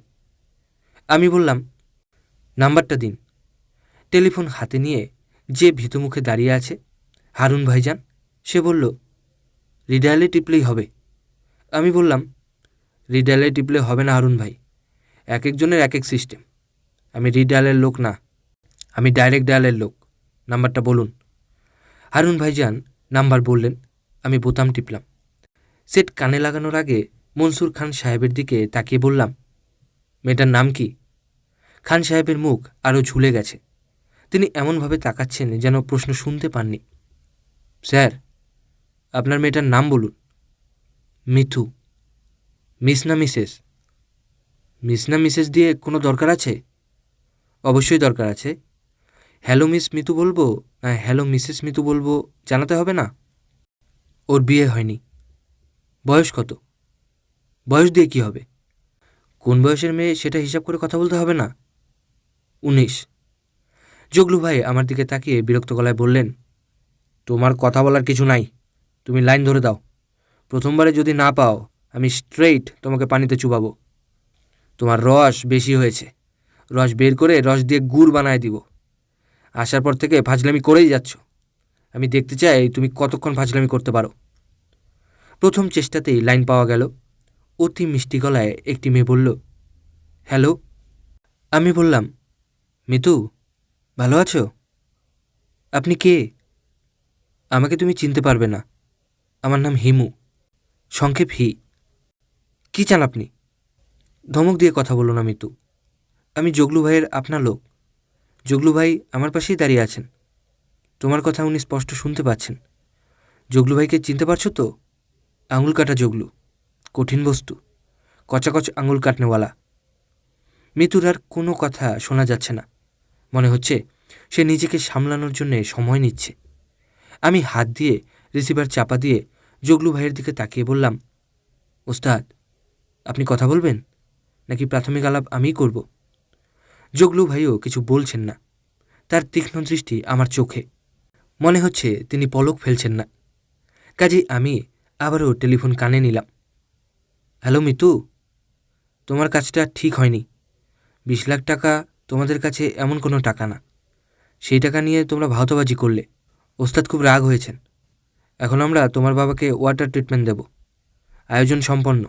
আমি বললাম, নাম্বারটা দিন। টেলিফোন হাতে নিয়ে যে ভীতমুখে দাঁড়িয়ে আছে, হারুন ভাইজান, সে বলল, রিডায়ালে টিপলেই হবে। আমি বললাম, রিডায়ালে টিপলে হবে না হারুন ভাই, এক একজনের এক এক সিস্টেম। আমি রিডায়ালের লোক না, আমি ডাইরেক্ট ডায়ালের লোক। নাম্বারটা বলুন। হারুন ভাইজান নাম্বার বললেন। আমি বোতাম টিপলাম। সেট কানে লাগানোর আগে মনসুর খান সাহেবের দিকে তাকিয়ে বললাম, মেয়েটার নাম কি? খান সাহেবের মুখ আরও ঝুলে গেছে। তিনি এমনভাবে তাকাচ্ছেন যেন প্রশ্ন শুনতে পাননি। স্যার, আপনার মেয়েটার নাম বলুন। মিথু। মিস না মিসেস? মিস না মিসেস দিয়ে কোনো দরকার আছে? অবশ্যই দরকার আছে। হ্যালো মিস মিতু বলবো না হ্যালো মিসেস মিতু বলবো জানাতে হবে না? ওর বিয়ে হয়নি। বয়স কত? বয়স দিয়ে কি হবে? কোন বয়সের মেয়ে সেটা হিসাব করে কথা বলতে হবে না? 19। জগলু ভাই আমার দিকে তাকিয়ে বিরক্ত গলায় বললেন, তোমার কথা বলার কিছু নাই, তুমি লাইন ধরে দাও। প্রথমবারে যদি না পাও, আমি স্ট্রেইট তোমাকে পানিতে চুবাবো। তোমার রস বেশি হয়েছে, রস বের করে রস দিয়ে গুড় বানায় দিব। আসার পর থেকে ফাজলামি করেই যাচ্ছ। আমি দেখতে চাই তুমি কতক্ষণ ফাজলামি করতে পারো। প্রথম চেষ্টাতেই লাইন পাওয়া গেল। অতি মিষ্টি গলায় একটি মেয়ে বলল, হ্যালো। আমি বললাম, মিতু, ভালো আছো? আপনি কে? আমাকে তুমি চিনতে পারবে না, আমার নাম হিমু, সংক্ষেপ হি। কী চান আপনি? ধমক দিয়ে কথা বলো না মিতু, আমি জগলু ভাইয়ের আপনা লোক। জগলু ভাই আমার পাশেই দাঁড়িয়ে আছেন। তোমার কথা উনি স্পষ্ট শুনতে পাচ্ছেন। জগলু ভাইকে চিনতে পারছো তো? আঙুল কাটা জগলু, কঠিন বস্তু, কচাকচ আঙুল কাটনেওয়ালা। মিতুর আর কোনো কথা শোনা যাচ্ছে না। মনে হচ্ছে সে নিজেকে সামলানোর জন্যে সময় নিচ্ছে। আমি হাত দিয়ে রিসিভার চাপা দিয়ে জগলু ভাইয়ের দিকে তাকিয়ে বললাম, ওস্তাদ, আপনি কথা বলবেন নাকি প্রাথমিক আলাপ আমিই করব? জগলু ভাইও কিছু বলছেন না। তার তীক্ষ্ণ দৃষ্টি আমার চোখে। মনে হচ্ছে তিনি পলক ফেলছেন না। কাজেই আমি আবারও টেলিফোন কানে নিলাম। হ্যালো মিতু, তোমার কাজটা ঠিক হয়নি। 20 লাখ টাকা তোমাদের কাছে এমন কোনো টাকা না। সেই টাকা নিয়ে তোমরা ভাওতাবাজি করলে। ওস্তাদ খুব রাগ হয়েছেন। এখন আমরা তোমার বাবাকে ওয়াটার ট্রিটমেন্ট দেব। আয়োজন সম্পন্ন।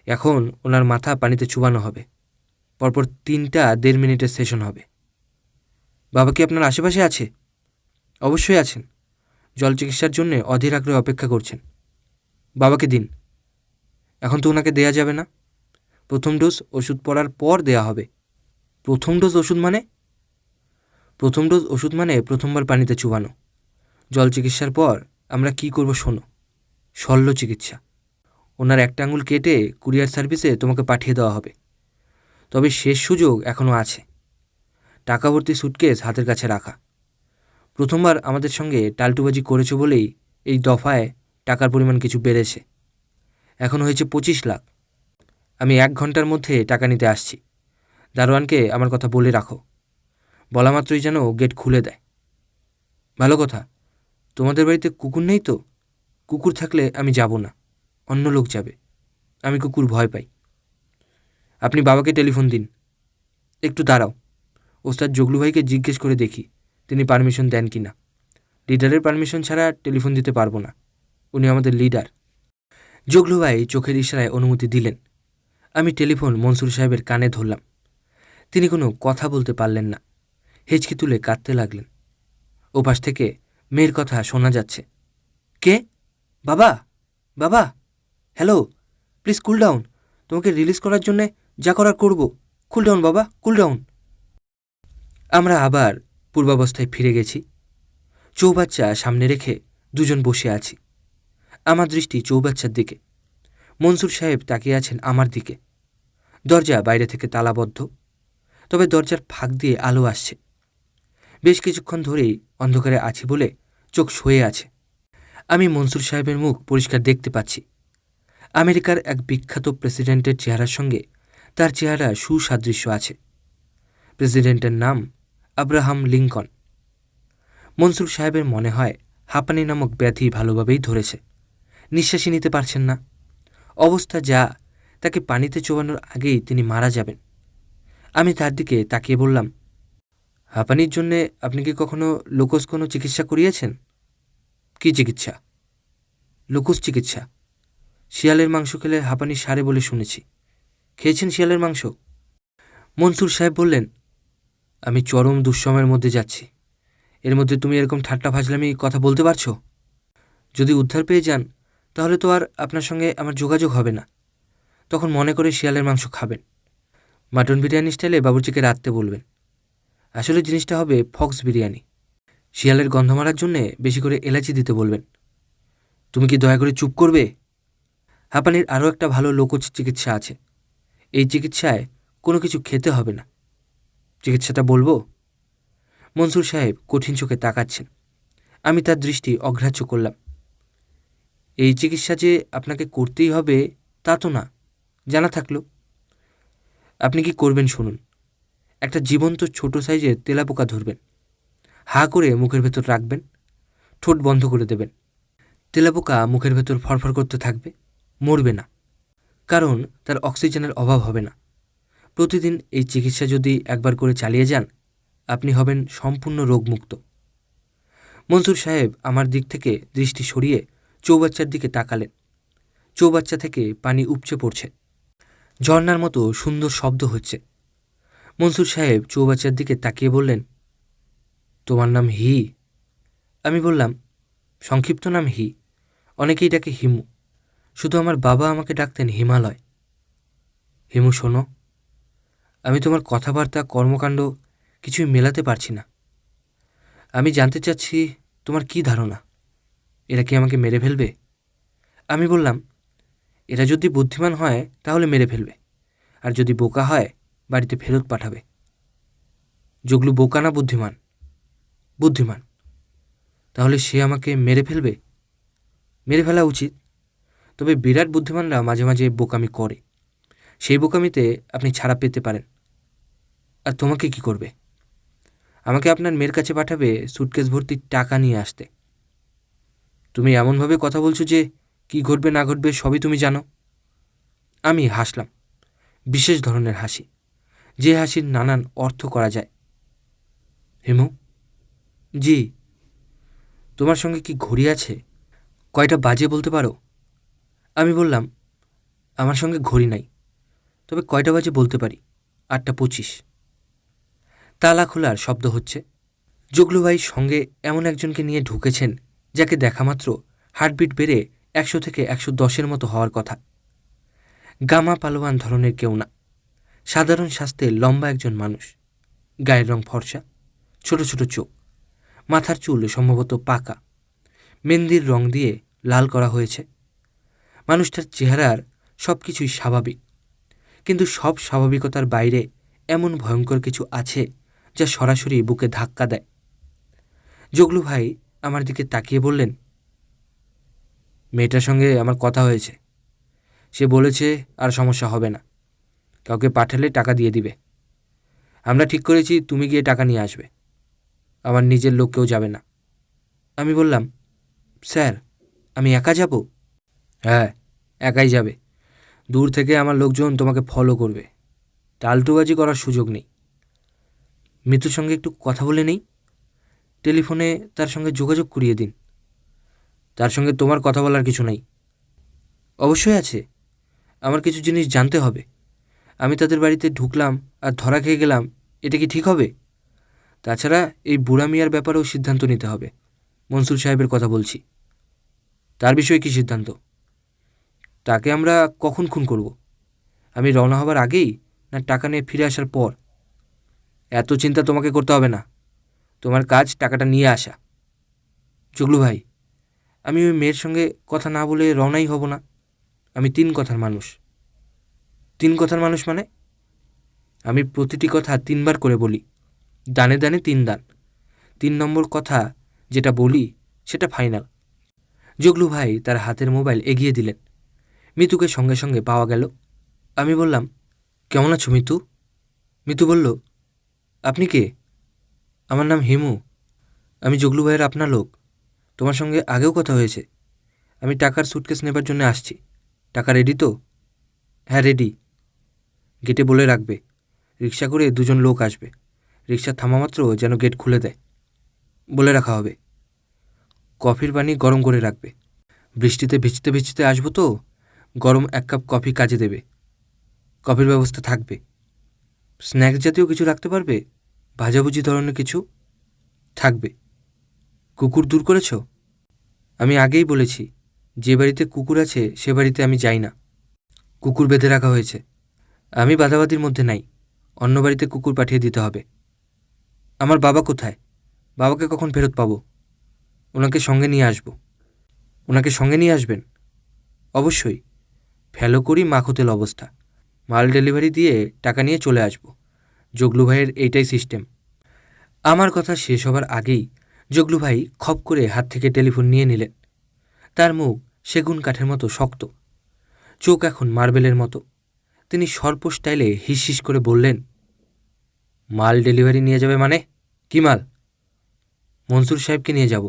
এখন ওনার মাথা পানিতে চুবানো হবে। পরপর 3টা 1.5 মিনিটের সেশন হবে। বাবা কি আপনার আশেপাশে আছে? অবশ্যই আছেন। জল চিকিৎসার জন্যে অধীর আগ্রহে অপেক্ষা করছেন। বাবাকে দিন। এখন তো ওনাকে দেয়া যাবে না। প্রথম ডোজ ওষুধ পড়ার পর দেয়া হবে। প্রথম ডোজ ওষুধ মানে? প্রথম ডোজ ওষুধ মানে প্রথমবার পানিতে চুবানো। জল চিকিৎসার পর আমরা কি করব শোনো। শল্য চিকিৎসা। ওনার একটা আঙুল কেটে কুরিয়ার সার্ভিসে তোমাকে পাঠিয়ে দেওয়া হবে। তবে শেষ সুযোগ এখনও আছে। টাকা ভর্তি সুটকেস হাতের কাছে রাখা। প্রথমবার আমাদের সঙ্গে টালটুবাজি করেছো বলেই এই দফায় টাকার পরিমাণ কিছু বেড়েছে। এখন হয়েছে 25 লাখ। আমি 1 ঘন্টার মধ্যে টাকা নিতে আসছি। দারোয়ানকে আমার কথা বলে রাখো। বলা মাত্রই যেন গেট খুলে দেয়। ভালো কথা। তোমাদের বাড়িতে কুকুর নেই তো? কুকুর থাকলে আমি যাব না, অন্য লোক যাবে। আমি কুকুর ভয় পাই। আপনি বাবাকে টেলিফোন দিন। একটু দাঁড়াও, ওস্তাদ জগলু ভাইকে জিজ্ঞেস করে দেখি তিনি পারমিশন দেন কি না। লিডারের পারমিশন ছাড়া টেলিফোন দিতে পারবো না। উনি আমাদের লিডার। জগলু ভাই চোখের ইশারায় অনুমতি দিলেন। আমি টেলিফোন মনসুর সাহেবের কানে ধরলাম। তিনি কোনো কথা বলতে পারলেন না। হেঁচকি তুলে কাঁদতে লাগলেন। ওপাশ থেকে মেয়ের কথা শোনা যাচ্ছে। কে? বাবা, বাবা, হ্যালো, প্লিজ কুল ডাউন। তোমাকে রিলিজ করার জন্যে যা করার করব। কুল ডাউন বাবা, কুল ডাউন। আমরা আবার পূর্বাবস্থায় ফিরে গেছি। চৌবাচ্চা সামনে রেখে দুজন বসে আছি। আমার দৃষ্টি চৌবাচ্চার দিকে। মনসুর সাহেব তাকিয়ে আছেন আমার দিকে। দরজা বাইরে থেকে তালাবদ্ধ, তবে দরজার ফাঁক দিয়ে আলো আসছে। বেশ কিছুক্ষণ ধরেই অন্ধকারে আছি বলে চোখ সয়ে আছে। আমি মনসুর সাহেবের মুখ পরিষ্কার দেখতে পাচ্ছি। আমেরিকার এক বিখ্যাত প্রেসিডেন্টের চেহারার সঙ্গে তার চেহারা সুসাদৃশ্য আছে। প্রেসিডেন্টের নাম আব্রাহাম লিঙ্কন। মনসুর সাহেবের মনে হয় হাঁপানি নামক ব্যাধি ভালোভাবেই ধরেছে। নিঃশ্বাসই নিতে পারছেন না। অবস্থা যা, তাকে পানিতে চোবানোর আগেই তিনি মারা যাবেন। আমি তার দিকে তাকিয়ে বললাম, হাঁপানির জন্যে আপনি কি কখনো লোকজ কোনো চিকিৎসা করিয়েছেন? কি চিকিৎসা? লোকজ চিকিৎসা। শিয়ালের মাংস খেলে হাঁপানি সারে বলে শুনেছি। খেয়েছেন শিয়ালের মাংস? মনসুর সাহেব বললেন, আমি চরম দুঃসময়ের মধ্যে যাচ্ছি। এর মধ্যে তুমি এরকম ঠাট্টা ফাজলামি কথা বলতে পারছো? যদি উদ্ধার পেয়ে যান তাহলে তো আর আপনার সঙ্গে আমার যোগাযোগ হবে না। তখন মনে করে শিয়ালের মাংস খাবেন। মাটন বিরিয়ানি স্টাইলে বাবুর্চিকে রাঁধতে বলবেন। আসলে জিনিসটা হবে ফক্স বিরিয়ানি। শিয়ালের গন্ধ মারার জন্যে বেশি করে এলাচি দিতে বলবেন। তুমি কি দয়া করে চুপ করবে? হাঁপানির আরও একটা ভালো লোকজ চিকিৎসা আছে। এই চিকিৎসায় কোনো কিছু খেতে হবে না। চিকিৎসাটা বলবো? মনসুর সাহেব কঠিন চোখে তাকাচ্ছেন। আমি তার দৃষ্টি অগ্রাহ্য করলাম। এই চিকিৎসা যে আপনাকে করতেই হবে তা তো না, জানা থাকলো। আপনি কি করবেন শুনুন। একটা জীবন্ত ছোট সাইজের তেলাপোকা ধরবেন। হা করে মুখের ভেতর রাখবেন, ঠোঁট বন্ধ করে দেবেন। তেলাপোকা মুখের ভেতর ফরফর করতে থাকবে, মরবে না, কারণ তার অক্সিজেনের অভাব হবে না। প্রতিদিন এই চিকিৎসা যদি একবার করে চালিয়ে যান, আপনি হবেন সম্পূর্ণ রোগমুক্ত। মনসুর সাহেব আমার দিক থেকে দৃষ্টি সরিয়ে চৌবাচ্চার দিকে তাকালেন। চৌবাচ্চা থেকে পানি উপচে পড়ছে, ঝর্নার মতো সুন্দর শব্দ হচ্ছে। মনসুর সাহেব চৌবাচ্চার দিকে তাকিয়ে বললেন, তোমার নাম হি? আমি বললাম, সংক্ষিপ্ত নাম হি, অনেকেই ডাকে হিমু। শুধু আমার বাবা আমাকে ডাকতেন হিমালয়। হিমু শোনো, আমি তোমার কথাবার্তা কর্মকাণ্ড কিছুই মেলাতে পারছি না। আমি জানতে চাচ্ছি তোমার কি ধারণা, এরা কি আমাকে মেরে ফেলবে? আমি বললাম, এরা যদি বুদ্ধিমান হয় তাহলে মেরে ফেলবে, আর যদি বোকা হয় বাড়িতে ফেরত পাঠাবে। জগলু বোকা না বুদ্ধিমান? বুদ্ধিমান। তাহলে সে আমাকে মেরে ফেলবে? মেরে ফেলা উচিত। তবে বিরাট বুদ্ধিমানরা মাঝে মাঝে বোকামি করে। সেই বোকামিতে আপনি ছাড়া পেতে পারেন। আর তোমাকে কি করবে? আমাকে আপনার মেয়ের কাছে পাঠাবে সুটকেস ভর্তি টাকা নিয়ে আসতে। তুমি এমনভাবে কথা বলছো যে কি ঘটবে না ঘটবে সবই তুমি জানো। আমি হাসলাম, বিশেষ ধরনের হাসি, যে হাসির নানান অর্থ করা যায়। হেমু? জি। তোমার সঙ্গে কি ঘড়ি আছে? কয়টা বাজে বলতে পারো? আমি বললাম, আমার সঙ্গে ঘড়ি নাই, তবে কয়টা বাজে বলতে পারি, 8:25। তালা খোলার শব্দ হচ্ছে। জগলু ভাই সঙ্গে এমন একজনকে নিয়ে ঢুকেছেন যাকে দেখামাত্র হার্টবিট বেড়ে 100 থেকে 110-এর মতো হওয়ার কথা। গামা পালোয়ান ধরনের কেউ না, সাধারণ স্বাস্থ্যে লম্বা একজন মানুষ, গায়ের রং ফর্সা, ছোট ছোট চোখ, মাথার চুল সম্ভবত পাকা, মেহেন্দির রং দিয়ে লাল করা হয়েছে। মানুষটার চেহারার সব কিছুই স্বাভাবিক, কিন্তু সব স্বাভাবিকতার বাইরে এমন ভয়ঙ্কর কিছু আছে যা সরাসরি বুকে ধাক্কা দেয়। জগলু ভাই আমার দিকে তাকিয়ে বললেন, মেয়েটার সঙ্গে আমার কথা হয়েছে, সে বলেছে আর সমস্যা হবে না, কাউকে পাঠালে টাকা দিয়ে দিবে। আমরা ঠিক করেছি তুমি গিয়ে টাকা নিয়ে আসবে, আমার নিজের লোক কেউ যাবে না। আমি বললাম, স্যার আমি একা যাব? হ্যাঁ, একাই যাবে। দূর থেকে আমার লোকজন তোমাকে ফলো করবে, টালটুবাজি করার সুযোগ নেই। মিতুর সঙ্গে একটু কথা বলে নেই, টেলিফোনে তার সঙ্গে যোগাযোগ করিয়ে দিন। তার সঙ্গে তোমার কথা বলার কিছু নাই। অবশ্যই আছে, আমার কিছু জিনিস জানতে হবে। আমি তাদের বাড়িতে ঢুকলাম আর ধরা খেয়ে গেলাম, এটা কি ঠিক হবে? তাছাড়া এই বুড়া মিয়ার ব্যাপারেও সিদ্ধান্ত নিতে হবে। মনসুর সাহেবের কথা বলছি। তার বিষয়ে কী সিদ্ধান্ত? তাকে আমরা কখন খুন করব? আমি রওনা হবার আগেই, না টাকা নিয়ে ফিরে আসার পর? এত চিন্তা তোমাকে করতে হবে না, তোমার কাজ টাকাটা নিয়ে আসা। জগলু ভাই, আমি ওই মেয়ের সঙ্গে কথা না বলে রওনাই হব না। আমি 3 কথার মানুষ। 3 কথার মানুষ মানে? আমি প্রতিটি কথা 3 বার করে বলি, দানে দানে 3 দান। 3 নম্বর কথা যেটা বলি সেটা ফাইনাল। জগলু ভাই তার হাতের মোবাইল এগিয়ে দিলেন। মিতুকে সঙ্গে সঙ্গে পাওয়া গেল। আমি বললাম, কেমন আছো মিতু? মিতু বলল, আপনি কে? আমার নাম হিমু, আমি জগলু ভাইয়ের আপনার লোক। তোমার সঙ্গে আগেও কথা হয়েছে। আমি টাকার সুটকেস নেবার জন্য আসছি। টাকা রেডি তো? হ্যাঁ রেডি। গেটে বলে রাখবে, রিক্সা করে 2 জন লোক আসবে, রিক্সা থামামাত্র যেন গেট খুলে দেয়। বলে রাখা হবে। কফির পানি গরম করে রাখবে। বৃষ্টিতে ভিজতে ভিজতে আসবো তো, গরম 1 কাপ কফি কাজে দেবে। কফির ব্যবস্থা থাকবে। স্ন্যাক্স জাতীয় কিছু রাখতে পারবে? ভাজাভুজি ধরনের কিছু থাকবে। কুকুর দূর করেছ? আমি আগেই বলেছি, যে বাড়িতে কুকুর আছে সে বাড়িতে আমি যাই না। কুকুর বেঁধে রাখা হয়েছে। আমি বাদাবাদির মধ্যে নাই, অন্য বাড়িতে কুকুর পাঠিয়ে দিতে হবে। আমার বাবা কোথায়? বাবাকে কখন ফেরত পাবো? ওনাকে সঙ্গে নিয়ে আসব। ওনাকে সঙ্গে নিয়ে আসবেন? অবশ্যই। ফেলো করি মাখুতেল অবস্থা, মাল ডেলিভারি দিয়ে টাকা নিয়ে চলে আসব। জগলু ভাইয়ের এইটাই সিস্টেম। আমার কথা শেষ হবার আগেই জগলু ভাই খপ করে হাত থেকে টেলিফোন নিয়ে নিলেন। তার মুখ সেগুন কাঠের মতো শক্ত, চোখ এখন মার্বেলের মতো। তিনি সর্প স্টাইলে হিস করে বললেন, মাল ডেলিভারি নিয়ে যাবে মানে? কি মাল? মনসুর সাহেবকে নিয়ে যাব।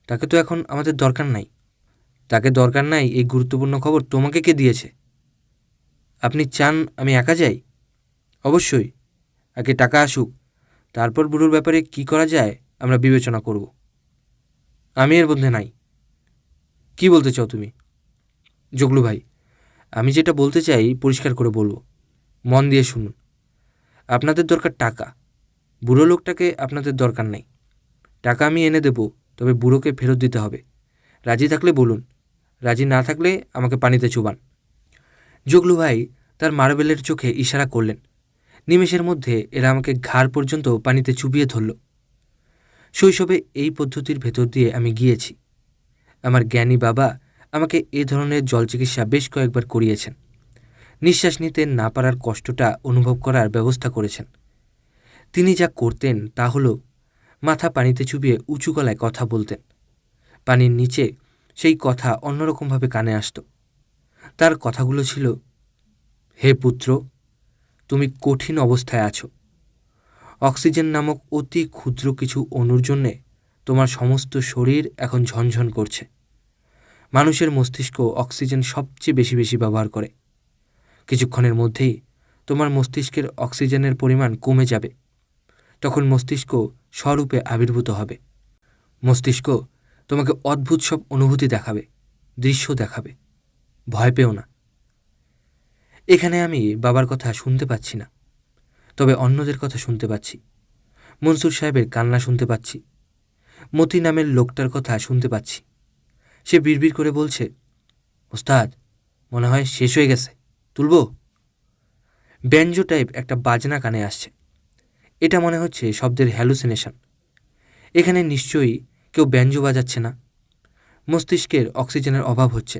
তাকে তো এখন আমাদের দরকার নাই। তাকে দরকার নাই এই গুরুত্বপূর্ণ খবর তোমাকে কে দিয়েছে? আপনি চান আমি একা যাই? অবশ্যই। আগে টাকা আসুক, তারপর বুড়োর ব্যাপারে কি করা যায় আমরা বিবেচনা করব। আমি এর মধ্যে নাই। কি বলতে চাও তুমি? জগলু ভাই, আমি যেটা বলতে চাই পরিষ্কার করে বলবো, মন দিয়ে শুনুন। আপনাদের দরকার টাকা, বুড়ো লোকটাকে আপনাদের দরকার নেই। টাকা আমি এনে দেব, তবে বুড়োকে ফেরত দিতে হবে। রাজি থাকলে বলুন, রাজি না থাকলে আমাকে পানিতে চুবান। জগলু ভাই তার মার্বেলের চোখে ইশারা করলেন। নিমেষের মধ্যে এরা আমাকে ঘাড় পর্যন্ত পানিতে চুবিয়ে ধরল। শৈশবে এই পদ্ধতির ভেতর দিয়ে আমি গিয়েছি। আমার জ্ঞানী বাবা আমাকে এ ধরনের জল চিকিৎসা বেশ কয়েকবার করিয়েছেন। নিঃশ্বাস নিতে না পারার কষ্টটা অনুভব করার ব্যবস্থা করেছেন। তিনি যা করতেন তা হলো মাথা পানিতে চুবিয়ে উঁচু গলায় কথা বলতেন। পানির নিচে সেই কথা অন্যরকমভাবে কানে আসত। তার কথাগুলো ছিল, হে পুত্র, তুমি কঠিন অবস্থায় আছো। অক্সিজেন নামক অতি ক্ষুদ্র কিছু অণুর জন্যে তোমার সমস্ত শরীর এখন ঝনঝন করছে। মানুষের মস্তিষ্ক অক্সিজেন সবচেয়ে বেশি বেশি ব্যবহার করে। কিছুক্ষণের মধ্যেই তোমার মস্তিষ্কের অক্সিজেনের পরিমাণ কমে যাবে। তখন মস্তিষ্ক স্বরূপে আবির্ভূত হবে। মস্তিষ্ক তোমাকে অদ্ভুত সব অনুভূতি দেখাবে, দৃশ্য দেখাবে। ভয় পেও না। এখানে আমি বাবার কথা শুনতে পাচ্ছি না, তবে অন্যদের কথা শুনতে পাচ্ছি। মনসুর সাহেবের কান্না শুনতে পাচ্ছি। মতি নামের লোকটার কথা শুনতে পাচ্ছি। সে বিড়বিড় করে বলছে, ওস্তাদ, মনে হয় শেষ হয়ে গেছে, তুলব? ব্যঞ্জো টাইপ একটা বাজনা কানে আসছে। এটা মনে হচ্ছে শব্দের হ্যালুসিনেশন। এখানে নিশ্চয়ই কেউ ব্যঞ্জো বাজাচ্ছে না। মস্তিষ্কের অক্সিজেনের অভাব হচ্ছে।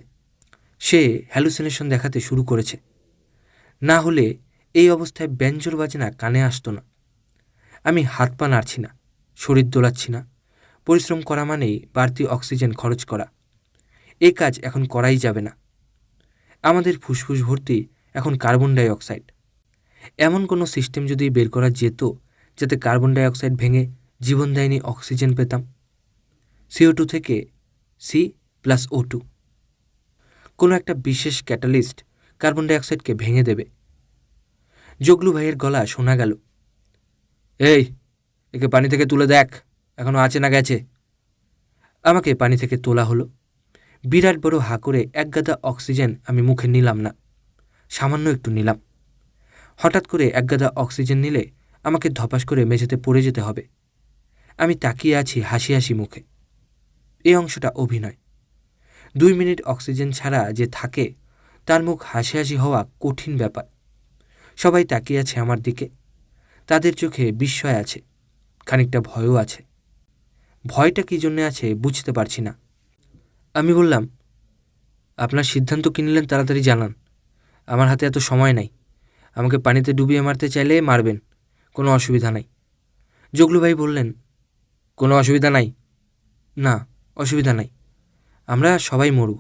সে হ্যালুসিনেশন দেখাতে শুরু করেছে। না হলে এই অবস্থায় ব্যঞ্জোর বাজনা কানে আসতো না। আমি হাত পা নাড়ছি না, শরীর দোলাচ্ছি না। পরিশ্রম করা মানেই বাড়তি অক্সিজেন খরচ করা। এই কাজ এখন করাই যাবে না। আমাদের ফুসফুস ভর্তি এখন কার্বন ডাই অক্সাইড। এমন কোনো সিস্টেম যদি বের করা যেত যাতে কার্বন ডাই অক্সাইড ভেঙে জীবনদায়িনী অক্সিজেন পেতাম। CO2 থেকে C+O2। কোনো একটা বিশেষ ক্যাটালিস্ট কার্বন ডাই অক্সাইডকে ভেঙে দেবে। জগলু ভাইয়ের গলা শোনা গেল, এই, একে পানি থেকে তুলে দেখ, এখনও আছে না গেছে। আমাকে পানি থেকে তোলা হলো। বিরাট বড় হা করে এক গাদা অক্সিজেন আমি মুখে নিলাম না, সামান্য একটু নিলাম। হঠাৎ করে এক গাদা অক্সিজেন নিলে আমাকে ধপাস করে মেঝেতে পড়ে যেতে হবে। আমি তাকিয়ে আছি হাসি হাসি মুখে। এই অংশটা অভিনয়। 2 মিনিট অক্সিজেন ছাড়া যে থাকে তার মুখ হাসি হাসি হওয়া কঠিন ব্যাপার। সবাই তাকিয়ে আছে আমার দিকে। তাদের চোখে বিস্ময় আছে, খানিকটা ভয়ও আছে। ভয়টা কী জন্যে আছে বুঝতে পারছি না। আমি বললাম, আপনার সিদ্ধান্ত কী নিলেন তাড়াতাড়ি জানান। আমার হাতে এত সময় নাই। আমাকে পানিতে ডুবিয়ে মারতে চাইলে মারবেন, কোনো অসুবিধা নাই। জগলু ভাই বললেন, কোনো অসুবিধা নাই? না, অসুবিধা নাই। আমরা সবাই মরব।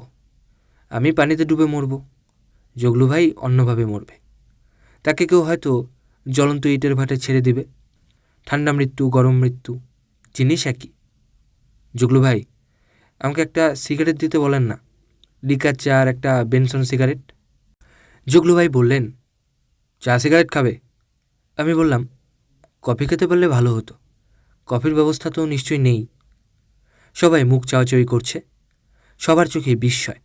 আমি পানিতে ডুবে মরব, জগলু ভাই অন্যভাবে মরবে। তাকে কেউ হয়তো জ্বলন্ত ইটের ভাটে ছেড়ে দিবে। ঠান্ডা মৃত্যু, গরম মৃত্যু, জিনিস একই। জগলু ভাই, আমাকে একটা সিগারেট দিতে বলেন না, লিকার চা আর একটা বেনসন সিগারেট। জগলু ভাই বললেন, চা সিগারেট খাবে? আমি বললাম, কফি খেতে পারলে ভালো হতো। কফির ব্যবস্থা তো নিশ্চয়ই নেই। সবাই মুখ চাওয়াচাওয়ি করছে। সবার চোখে বিস্ময়।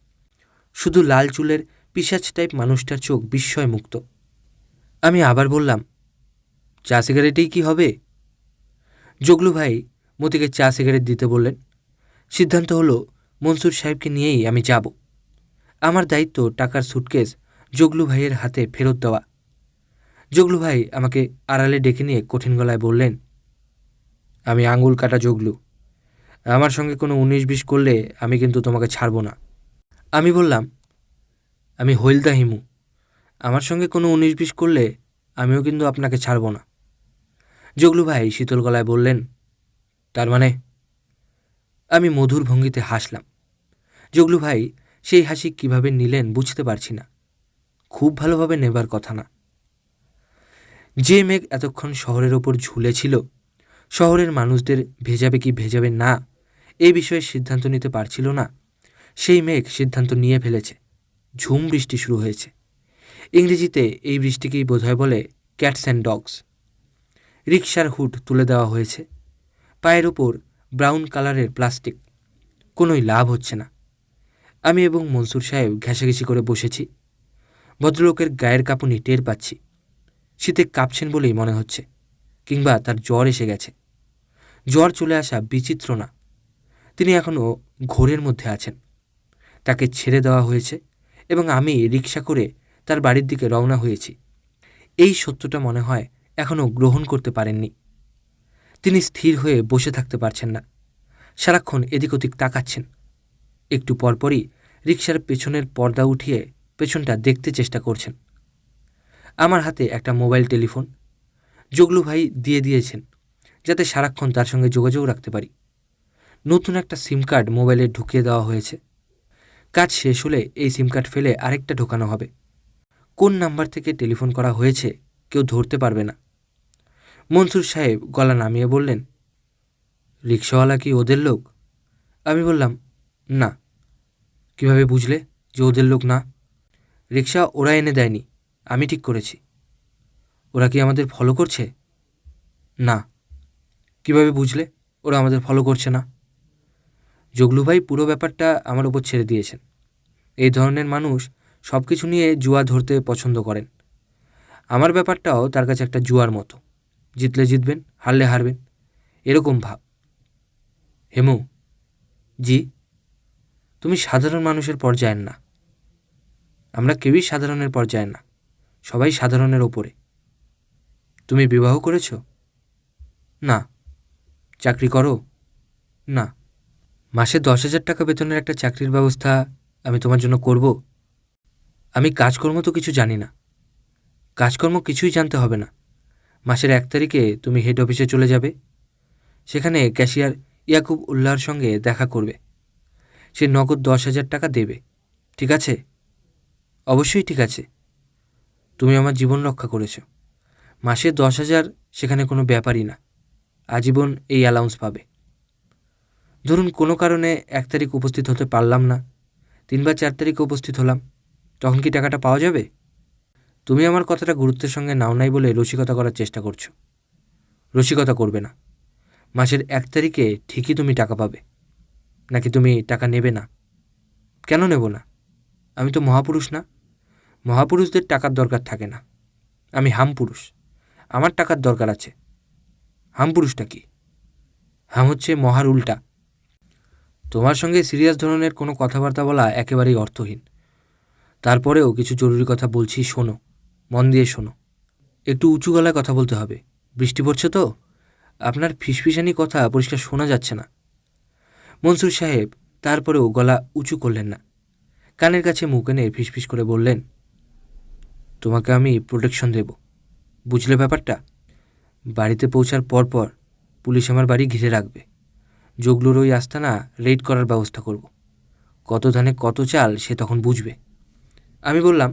শুধু লাল চুলের পিশাচ টাইপ মানুষটার চোখ বিস্ময় মুক্ত। আমি আবার বললাম, চা সিগারেটেই কি হবে? জগলু ভাই মতিকে চা সিগারেট দিতে বললেন। সিদ্ধান্ত হলো মনসুর সাহেবকে নিয়েই আমি যাব। আমার দায়িত্ব টাকার সুটকেস জগলু ভাইয়ের হাতে ফেরত দেওয়া। জগলু ভাই আমাকে আড়ালে ডেকে নিয়ে কঠিন গলায় বললেন, আমি আঙুল কাটা জগলু। আমার সঙ্গে কোনো 19-20 করলে আমি কিন্তু তোমাকে ছাড়ব না। আমি বললাম, আমি হইলদা হিমু। আমার সঙ্গে কোনো 19-20 করলে আমিও কিন্তু আপনাকে ছাড়ব না। জগলু ভাই শীতল গলায় বললেন, তার মানে? আমি মধুর ভঙ্গিতে হাসলাম। জগলু ভাই সেই হাসি কিভাবে নিলেন বুঝতে পারছি না। খুব ভালোভাবে নেবার কথা না। যে মেঘ এতক্ষণ শহরের ওপর ঝুলেছিল, শহরের মানুষদের ভেজাবে কি ভেজাবে না এই বিষয়ে সিদ্ধান্ত নিতে পারছিল না, সেই মেঘ সিদ্ধান্ত নিয়ে ফেলেছে। ঝুম বৃষ্টি শুরু হয়েছে। ইংরেজিতে এই বৃষ্টিকেই বোধহয় বলে ক্যাটস অ্যান্ড ডগস। রিকশার হুড তুলে দেওয়া হয়েছে। পায়ের ওপর ব্রাউন কালারের প্লাস্টিক। কোনোই লাভ হচ্ছে না। আমি এবং মনসুর সাহেব ঘেঁষাঘেঁষি করে বসেছি। ভদ্রলোকের গায়ের কাঁপুনি টের পাচ্ছি। শীতে কাঁপছেন বলেই মনে হচ্ছে, কিংবা তার জ্বর এসে গেছে। জ্বর চলে আসা বিচিত্র না, তিনি এখনও ঘোরের মধ্যে আছেন। তাকে ছেড়ে দেওয়া হয়েছে এবং আমি রিকশা করে তার বাড়ির দিকে রওনা হয়েছি। এই সত্যটা মনে হয় এখনও গ্রহণ করতে পারেননি। তিনি স্থির হয়ে বসে থাকতে পারছেন না। সারাক্ষণ এদিক ওদিক তাকাচ্ছেন। একটু পরপরই রিকশার পেছনের পর্দা উঠিয়ে পেছনটা দেখতে চেষ্টা করছেন। আমার হাতে একটা মোবাইল টেলিফোন জগলু ভাই দিয়ে দিয়েছেন যাতে সারাক্ষণ তার সঙ্গে যোগাযোগ রাখতে পারি। নতুন একটা সিম কার্ড মোবাইলে ঢুকিয়ে দেওয়া হয়েছে। কাজ শেষ হলে এই সিম কার্ড ফেলে আরেকটা ঢোকানো হবে। কোন নাম্বার থেকে টেলিফোন করা হয়েছে কেউ ধরতে পারবে না। মনসুর সাহেব গলা নামিয়ে বললেন, রিক্সাওয়ালা কি ওদের লোক? আমি বললাম, না। কিভাবে বুঝলে যে ওদের লোক না? রিক্সা ওরা এনে দেয়নি, আমি ঠিক করেছি। ওরা কি আমাদের ফলো করছে? না। কিভাবে বুঝলে ওরা আমাদের ফলো করছে না? জগলু ভাই পুরো ব্যাপারটা আমার উপর ছেড়ে দিয়েছেন। এই ধরনের মানুষ সব কিছু নিয়ে জুয়া ধরতে পছন্দ করেন। আমার ব্যাপারটাও তার কাছে একটা জুয়ার মতো। জিতলে জিতবেন, হারলে হারবেন, এরকম ভাব। হেমু, জি? তুমি সাধারণ মানুষের পর্যায়ের না। আমরা কেউই সাধারণের পর্যায়ে না, সবাই সাধারণের ওপরে। তুমি বিবাহ করেছ? না। চাকরি করো? না। মাসে 10,000 টাকা বেতনের একটা চাকরির ব্যবস্থা আমি তোমার জন্য করব? আমি কাজকর্ম তো কিছু জানি না। কাজকর্ম কিছুই জানতে হবে না। মাসের 1 তারিখে তুমি হেড অফিসে চলে যাবে। সেখানে ক্যাশিয়ার ইয়াকুব উল্লাহর সঙ্গে দেখা করবে। সে নগদ 10,000 টাকা দেবে। ঠিক আছে? অবশ্যই ঠিক আছে। তুমি আমার জীবন রক্ষা করেছ। মাসে 10,000 সেখানে কোনো ব্যাপারই না। আজীবন এই অ্যালাউন্স পাবে। ধরুন কোনো কারণে 1 তারিখ উপস্থিত হতে পারলাম না, 3 বা 4 তারিখে উপস্থিত হলাম, তখন কি টাকাটা পাওয়া যাবে? তুমি আমার কথাটা গুরুত্বের সঙ্গে নাও নাই বলে রসিকতা করার চেষ্টা করছো। রসিকতা করবে না। মাসের 1 তারিখে ঠিকই তুমি টাকা পাবে। নাকি তুমি টাকা নেবে না? কেন নেব না? আমি তো মহাপুরুষ না। মহাপুরুষদের টাকার দরকার থাকে না। আমি হামপুরুষ, আমার টাকার দরকার আছে। হামপুরুষটা কি? হাম হচ্ছে মহার উল্টা। তোমার সঙ্গে সিরিয়াস ধরনের কোনো কথাবার্তা বলা একেবারেই অর্থহীন। তারপরেও কিছু জরুরি কথা বলছি, শোনো, মন দিয়ে শোনো। একটু উঁচু গলায় কথা বলতে হবে। বৃষ্টি পড়ছে তো, আপনার ফিসফিসানি কথা পরিষ্কার শোনা যাচ্ছে না। মনসুর সাহেব তারপরেও গলা উঁচু করলেন না। কানের কাছে মুখ এনে ফিসফিস করে বললেন, তোমাকে আমি প্রোটেকশন দেব, বুঝলে ব্যাপারটা? বাড়িতে পৌঁছার পরপর পুলিশ আমার বাড়ি ঘিরে রাখবে। জগলুর ওই আস্তানা রেড করার ব্যবস্থা করব। কত ধানে কত চাল সে তখন বুঝবে। আমি বললাম,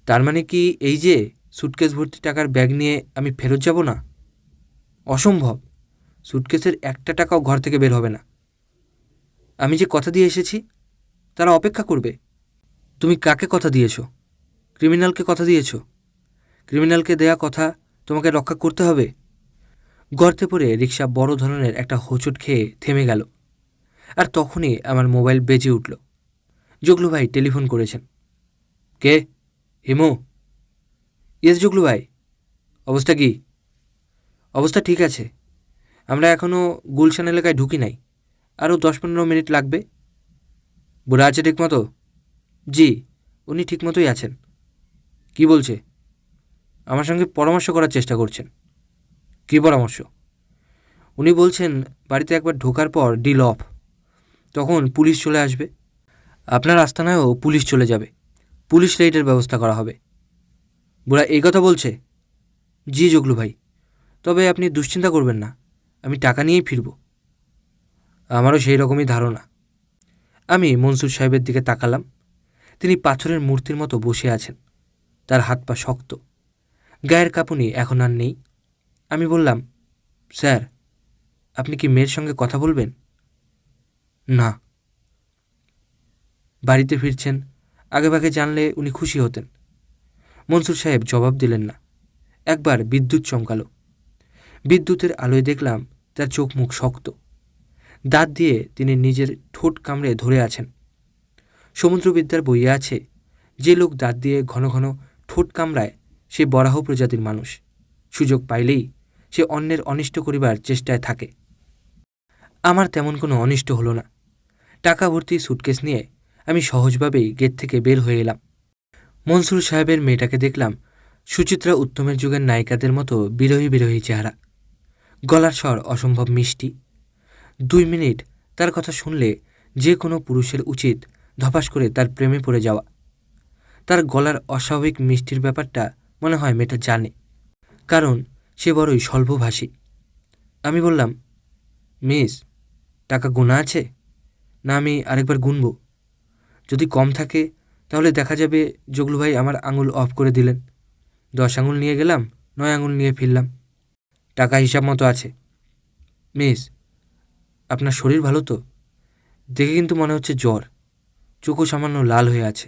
তার মানে কি এই যে সুটকেস ভর্তি টাকার ব্যাগ নিয়ে আমি ফেরত যাব না? অসম্ভব। সুটকেসের একটা টাকাও ঘর থেকে বের হবে না। আমি যে কথা দিয়ে এসেছি, তারা অপেক্ষা করবে। তুমি কাকে কথা দিয়েছ? ক্রিমিনালকে কথা দিয়েছ। ক্রিমিনালকে দেয়া কথা তোমাকে রক্ষা করতে হবে। গর্তে পড়ে রিক্সা বড় ধরনের একটা হোঁচট খেয়ে থেমে গেল। আর তখনই আমার মোবাইল বেজে উঠল। জগলু ভাই টেলিফোন করেছেন। কে? হিমু? ইয়েস জগলু ভাই। অবস্থা কি? অবস্থা ঠিক আছে। আমরা এখনও গুলশান এলাকায় ঢুকি নাই। আরও 10-15 মিনিট লাগবে। বুড়া আছে ঠিকমতো? জি, উনি ঠিকমতোই আছেন। কি বলছে? আমার সঙ্গে পরামর্শ করার চেষ্টা করছেন। কী পরামর্শ? উনি বলছেন বাড়িতে একবার ঢোকার পর ডিল অফ, তখন পুলিশ চলে আসবে। আপনার আস্তানায়ও পুলিশ চলে যাবে। পুলিশ রেইডের ব্যবস্থা করা হবে। বুড়া এই কথা বলছে? জি জগলু ভাই। তবে আপনি দুশ্চিন্তা করবেন না, আমি টাকা নিয়েই ফিরব। আমারও সেই রকমই ধারণা। আমি মনসুর সাহেবের দিকে তাকালাম। তিনি পাথরের মূর্তির মতো বসে আছেন। তার হাত পা শক্ত, গায়ের কাঁপুনি এখন আর নেই। আমি বললাম, স্যার, আপনি কি মেয়ের সঙ্গে কথা বলবেন? না। বাড়িতে ফিরছেন, আগেভাগে জানলে উনি খুশি হতেন। মনসুর সাহেব জবাব দিলেন না। একবার বিদ্যুৎ চমকালো। বিদ্যুতের আলোয় দেখলাম তার চোখ মুখ শক্ত। দাঁত দিয়ে তিনি নিজের ঠোঁট কামড়ে ধরে আছেন। সমুদ্রবিদ্যার বইয়ে আছে, যে লোক দাঁত দিয়ে ঘন ঘন ঠোঁট কামড়ায় সে বরাহ প্রজাতির মানুষ। সুযোগ পাইলেই সে অন্যের অনিষ্ট করিবার চেষ্টায় থাকে। আমার তেমন কোনো অনিষ্ট হলো না। টাকা ভর্তি সুটকেস নিয়ে আমি সহজভাবেই গেট থেকে বের হয়ে এলাম। মনসুর সাহেবের মেয়েটাকে দেখলাম সুচিত্রা উত্তমের যুগের নায়িকাদের মতো বিরহী বিরহী চেহারা। গলার স্বর অসম্ভব মিষ্টি। 2 মিনিট তার কথা শুনলে যে কোনো পুরুষের উচিত ধপাস করে তার প্রেমে পড়ে যাওয়া। তার গলার অস্বাভাবিক মিষ্টির ব্যাপারটা মনে হয় মেয়েটা জানে, কারণ সে বড়ই স্বল্পভাষী। আমি বললাম, মিস, টাকা গোনা আছে? না আমি আরেকবার গুনব? যদি কম থাকে তাহলে দেখা যাবে জগলু ভাই আমার আঙুল অফ করে দিলেন। 10 আঙুল নিয়ে গেলাম, 9 আঙুল নিয়ে ফিরলাম। টাকা হিসাব মতো আছে। মিস, আপনার শরীর ভালো তো? দেখে কিন্তু মনে হচ্ছে জ্বর, চোখও সামান্য লাল হয়ে আছে।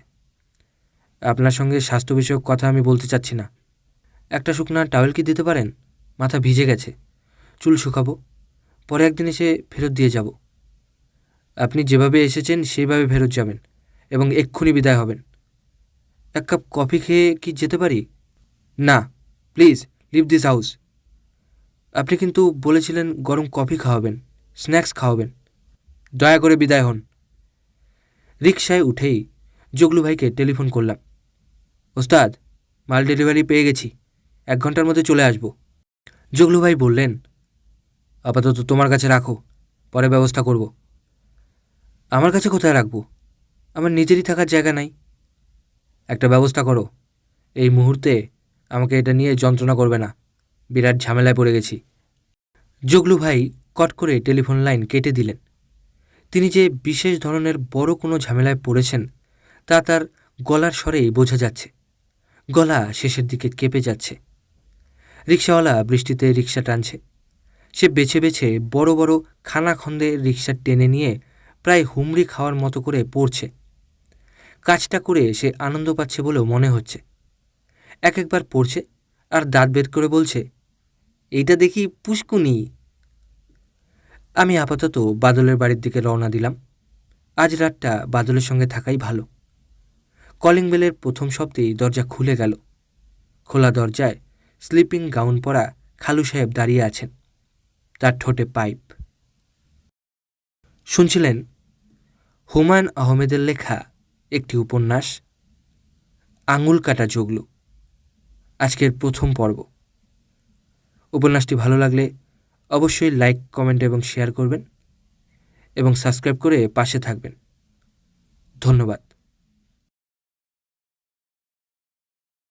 আপনার সঙ্গে স্বাস্থ্য বিষয়ক কথা আমি বলতে চাচ্ছি না। একটা শুকনা টাওয়েল কি দিতে পারেন? মাথা ভিজে গেছে, চুল শুকাবো, পরে একদিন এসে ফেরত দিয়ে যাব। আপনি যেভাবে এসেছেন সেইভাবে ফেরত যাবেন এবং এক্ষুনি বিদায় হবেন। এক কাপ কফি খেয়ে কি যেতে পারি? না, প্লিজ লিভ দিস হাউস। আপনি কিন্তু বলেছিলেন গরম কফি খাওয়াবেন, স্ন্যাক্স খাওয়াবেন। দয়া করে বিদায় হন। রিকশায় উঠেই জগলু ভাইকে টেলিফোন করলাম। ওস্তাদ, মাল ডেলিভারি পেয়ে গেছি, 1 ঘন্টার মধ্যে চলে আসব। জগলু ভাই বললেন, আপাতত তোমার কাছে রাখো, পরে ব্যবস্থা করব। আমার কাছে কোথায় রাখবো? আমার নিজেরই থাকার জায়গা নাই। একটা ব্যবস্থা করো, এই মুহূর্তে আমাকে এটা নিয়ে যন্ত্রণা করবে না, বিরাট ঝামেলায় পড়ে গেছি। জগলু ভাই কট করে টেলিফোন লাইন কেটে দিলেন। তিনি যে বিশেষ ধরনের বড় কোনো ঝামেলায় পড়েছেন তা তার গলার স্বরেই বোঝা যাচ্ছে। গলা শেষের দিকে কেঁপে যাচ্ছে। রিকশাওয়ালা বৃষ্টিতে রিকশা টানছে। সে বেছে বেছে বড় বড় খানাখন্দে রিকশা টেনে নিয়ে প্রায় হুমড়ি খাওয়ার মতো করে পড়ছে। কাজটা করে সে আনন্দ পাচ্ছে বলেও মনে হচ্ছে। একবার পড়ছে আর দাঁত বের করে বলছে, এইটা দেখি পুষ্কুনি। আমি আপাতত বাদলের বাড়ির দিকে রওনা দিলাম। আজ রাতটা বাদলের সঙ্গে থাকাই ভালো। কলিং বেলের প্রথম শব্দেই দরজা খুলে গেল। খোলা দরজায় স্লিপিং গাউন পরা খালু সাহেব দাঁড়িয়ে আছেন, তার ঠোঁটে পাইপ। শুনছিলেন হুমায়ুন আহমেদের লেখা একটি উপন্যাস, আঙুল কাটা জগলু, আজকের প্রথম পর্ব। উপন্যাসটি ভালো লাগলে অবশ্যই লাইক, কমেন্ট এবং শেয়ার করবেন এবং সাবস্ক্রাইব করে পাশে থাকবেন। ধন্যবাদ।